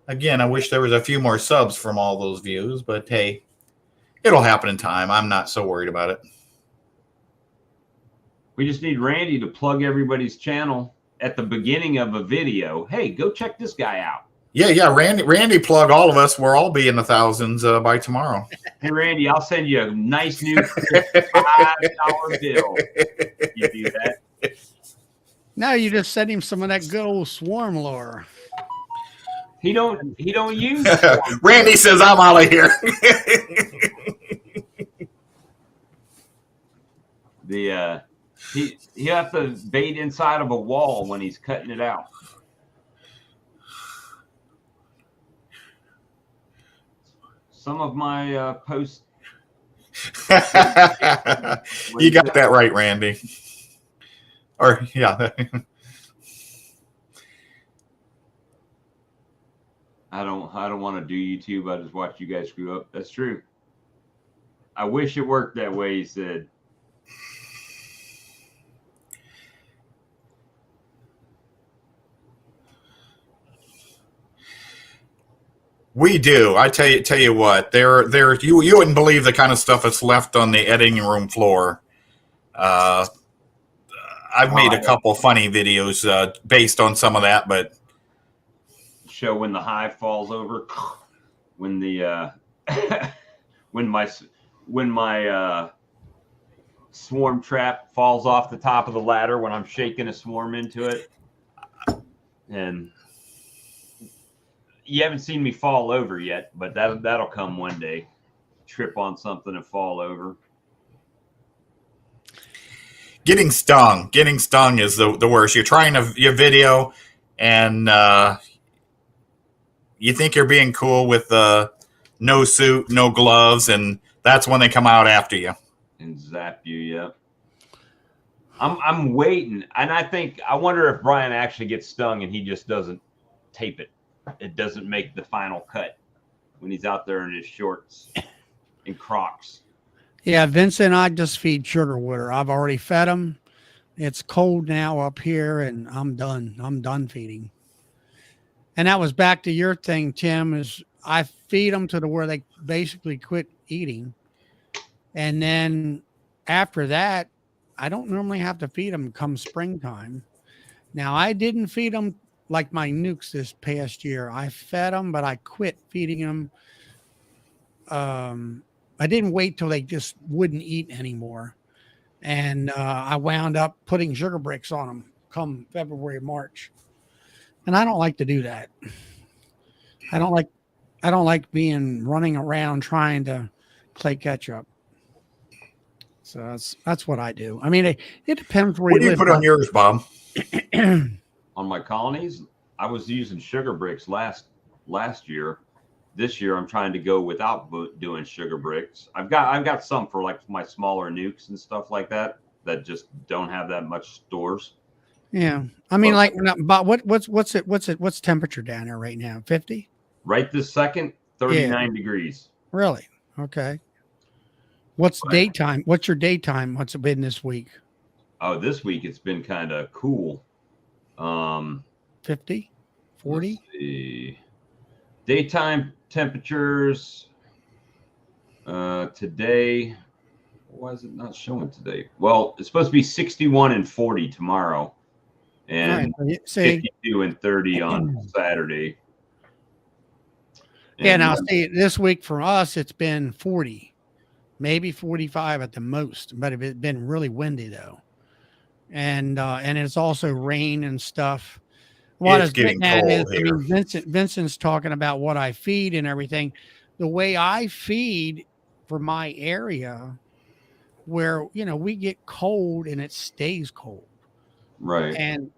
Again, I wish there was a few more subs from all those views, but hey, it'll happen in time. I'm not so worried about it. We just need Randy to plug everybody's channel at the beginning of a video. Hey, go check this guy out. Yeah. Randy plug all of us. We'll all be in the thousands by tomorrow. Hey, Randy, I'll send you a nice new $5 bill. You do that. No, you just sent him some of that good old swarm lure. He don't use Randy says I'm out of here. He'll have to bait inside of a wall when he's cutting it out. Some of my posts. You got that right, Randy. Or yeah. I don't want to do YouTube. I just watch you guys screw up. That's true. I wish it worked that way, he said. We do. I tell you what, you wouldn't believe the kind of stuff that's left on the editing room floor. I've made a couple funny videos based on some of that, but show when the hive falls over, when the when my swarm trap falls off the top of the ladder when I'm shaking a swarm into it, and you haven't seen me fall over yet, but that'll come one day. Trip on something and fall over. getting stung is the worst. You're trying your video, and you think you're being cool with no suit, no gloves, and that's when they come out after you and zap you. Yeah. I'm waiting, and I wonder if Brian actually gets stung and he just doesn't tape it. It doesn't make the final cut when he's out there in his shorts and Crocs. Yeah, Vincent, I just feed sugar water. I've already fed him. It's cold now up here, and I'm done. I'm done feeding. And that was back to your thing, Tim, is I feed them to the where they basically quit eating. And then after that, I don't normally have to feed them come springtime. Now, I didn't feed them like my nukes this past year. I fed them, but I quit feeding them. I didn't wait till they just wouldn't eat anymore. And I wound up putting sugar bricks on them come February, March. And I don't like to do that. I don't like being running around trying to play catch up. So that's what I do. I mean, it depends where what you do you live. put on yours, Bob? On my colonies, I was using sugar bricks last year. This year, I'm trying to go without doing sugar bricks. I've got some for like my smaller nukes and stuff like that just don't have that much stores. Yeah, I mean, but what's temperature down there right now? 50. Right this second, 39 degrees. Really? Okay. What's daytime? What's your daytime? What's it been this week? Oh, this week it's been kind of cool. 50, 40. Daytime temperatures today. Why is it not showing today? Well, it's supposed to be 61 and 40 tomorrow, and 52 and 30 on Saturday. Yeah, now see, this week for us, it's been 40, maybe 45 at the most, but it's been really windy though, and it's also rain and stuff. What it's getting cold here. I mean, Vincent's talking about what I feed and everything. The way I feed for my area, where we get cold and it stays cold, right? And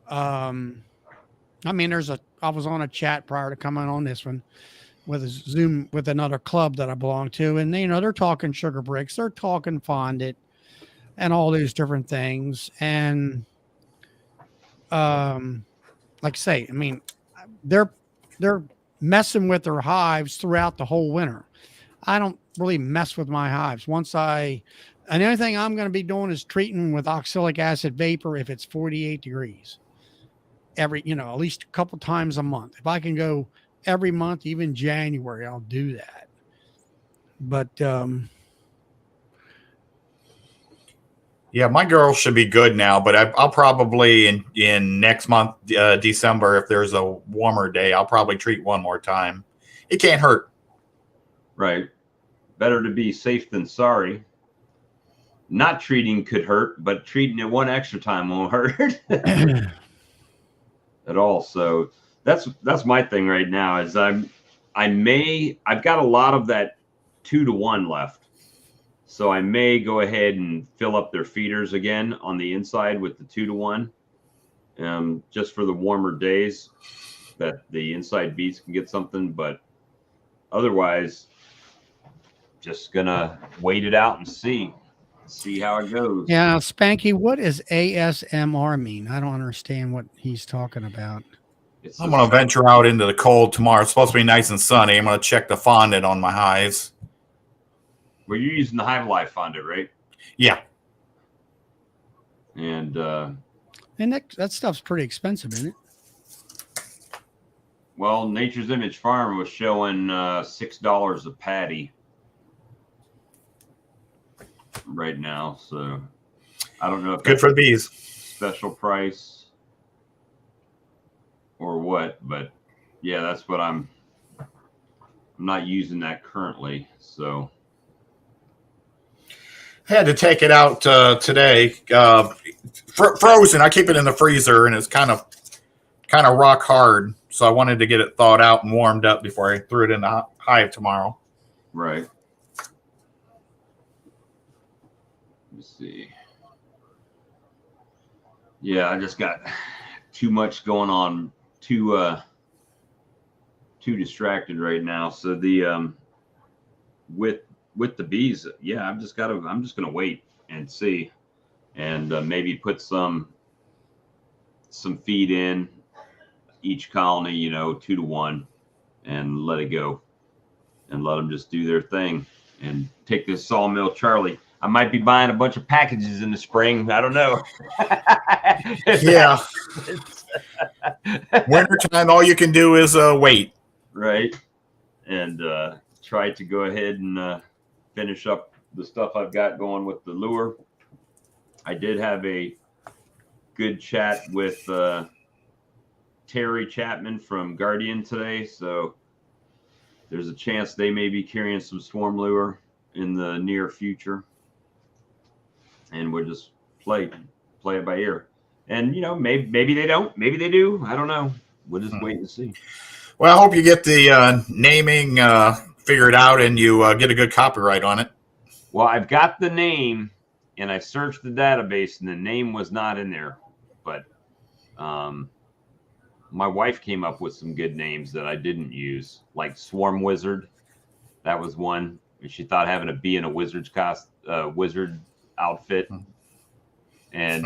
I mean, I was on a chat prior to coming on this one with a Zoom with another club that I belong to, and they're talking sugar bricks, they're talking fondant, and all these different things, and like I say, I mean, they're messing with their hives throughout the whole winter. I don't really mess with my hives. And the only thing I'm going to be doing is treating with oxalic acid vapor if it's 48 degrees. At least a couple times a month. If I can go every month, even January, I'll do that. But yeah, my girls should be good now, but I'll probably in next month, December, if there's a warmer day, I'll probably treat one more time. It can't hurt. Right. Better to be safe than sorry. Not treating could hurt, but treating it one extra time won't hurt at all. So that's my thing right now is I've got a lot of that 2-to-1 left. So I may go ahead and fill up their feeders again on the inside with the 2-to-1, just for the warmer days that the inside bees can get something. But otherwise, just gonna wait it out and see how it goes. Yeah, Spanky, what does ASMR mean? I don't understand what he's talking about. It's I'm going to venture out into the cold tomorrow. It's supposed to be nice and sunny. I'm going to check the fondant on my hives. Well, you're using the Hive Life fondant, right? Yeah. And that stuff's pretty expensive, isn't it? well, Nature's Image Farm was showing $6 a patty right now, so I don't know if Good that's for the bees. special price or what, but yeah, that's what I'm not using that currently, so Had to take it out today. Frozen. I keep it in the freezer, and it's kind of rock hard. So I wanted to get it thawed out and warmed up before I threw it in the hive tomorrow. right. Let's see. Yeah, I just got too much going on, too distracted right now. So the with the bees, yeah, I'm just gonna wait and see, and maybe put some feed in each colony, 2 to 1, and let it go, and let them just do their thing, and take this Sawmill Charlie. I might be buying a bunch of packages in the spring. I don't know. Yeah. Wintertime, all you can do is wait. Right. And try to go ahead and finish up the stuff I've got going with the lure. I did have a good chat with Terry Chapman from Guardian today, so there's a chance they may be carrying some swarm lure in the near future, and we'll just play it by ear. And maybe they don't, maybe they do. I don't know. We'll just wait and see. Well, I hope you get the naming figured out, and you get a good copyright on it. Well, I've got the name, and I searched the database, and the name was not in there. But my wife came up with some good names that I didn't use, like Swarm Wizard. That was one. She thought having a bee in a wizard outfit, and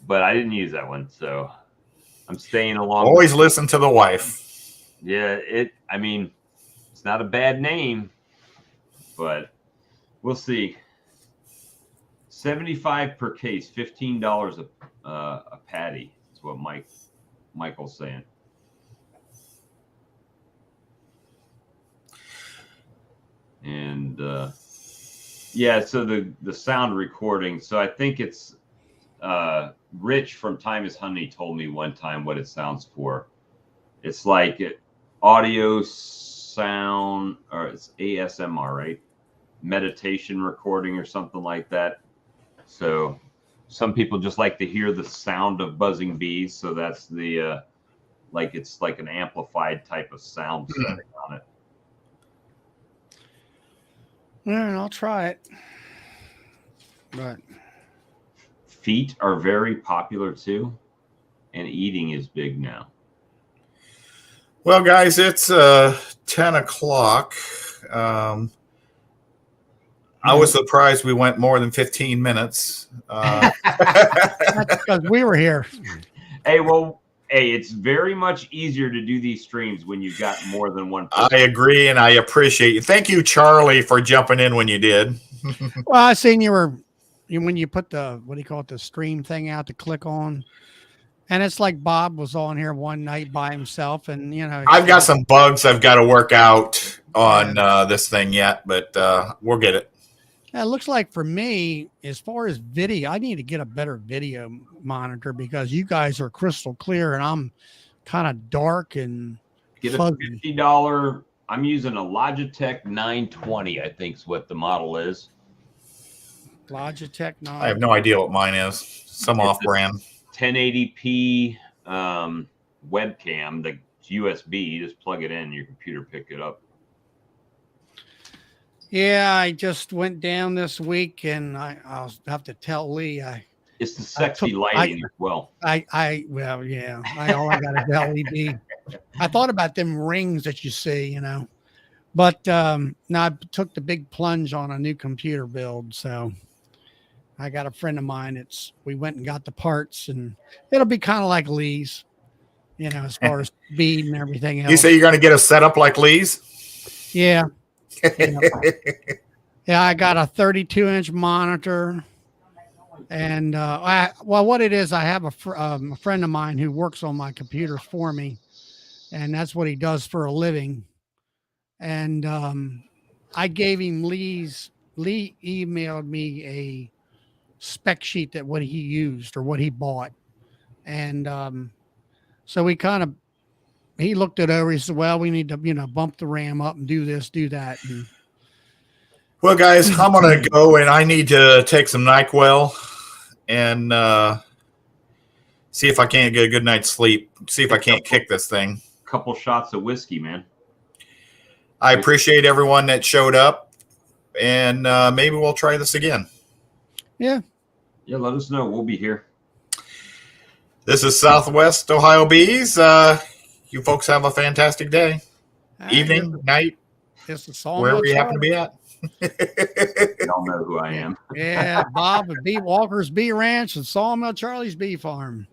but I didn't use that one, so I'm staying along. Always listen to the wife. Yeah, it's not a bad name, but we'll see. 75 per case, $15 a patty. That's what Michael's saying. And yeah, so the sound recording. So I think it's Rich from Time is Honey told me one time what it sounds for. It's like audio sound, or it's ASMR, right? Meditation recording or something like that. So some people just like to hear the sound of buzzing bees. So that's the it's like an amplified type of sound setting on it. Yeah, I'll try it. But feet are very popular too, and eating is big now. Well, guys, it's 10 o'clock. I was surprised we went more than 15 minutes. that's because we were here. Hey, it's very much easier to do these streams when you've got more than one person. I agree, and I appreciate you. Thank you, Charlie, for jumping in when you did. Well, I seen when you put the, what do you call it, the stream thing out to click on. And it's like Bob was on here one night by himself, and I've got some bugs I've got to work out on this thing yet, but we'll get it. It looks like for me, as far as video, I need to get a better video monitor because you guys are crystal clear and I'm kind of dark and get fuzzy. a $50. I'm using a Logitech 920, I think is what the model is. Logitech 9. I have no idea what mine is. Some off-brand. 1080p webcam, the USB. You just plug it in, your computer pick it up. Yeah, I just went down this week, and I'll have to tell Lee. It's the sexy lighting as well. All I got is LED. I thought about them rings that you see, but now I took the big plunge on a new computer build, so I got a friend of mine. We went and got the parts, and it'll be kind of like Lee's, as far as speed and everything else. You say you're going to get a setup like Lee's? Yeah. Yeah, I got a 32-inch monitor. And what it is, I have a friend of mine who works on my computers for me, and that's what he does for a living. And I gave him Lee emailed me a spec sheet that what he used or what he bought, and so he looked it over. He said, "Well, we need to bump the RAM up and do this, do that." And, well, guys, I'm going to go, and I need to take some NyQuil and see if I can't get a good night's sleep. See if I can't kick this thing. Couple shots of whiskey, man. I appreciate everyone that showed up, and maybe we'll try this again. Yeah, let us know. We'll be here. This is Southwest Ohio Bees. You folks have a fantastic day, evening, night, wherever you happen to be at. Y'all know who I am. Yeah, Bob at B Walker's Bee Ranch and Sawmill Charlie's Bee Farm.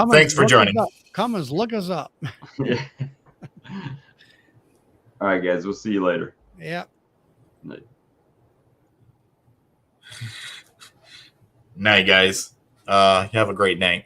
Thanks for joining. Come and look us up. Yeah. All right, guys. We'll see you later. Yep. Night, guys. You have a great night.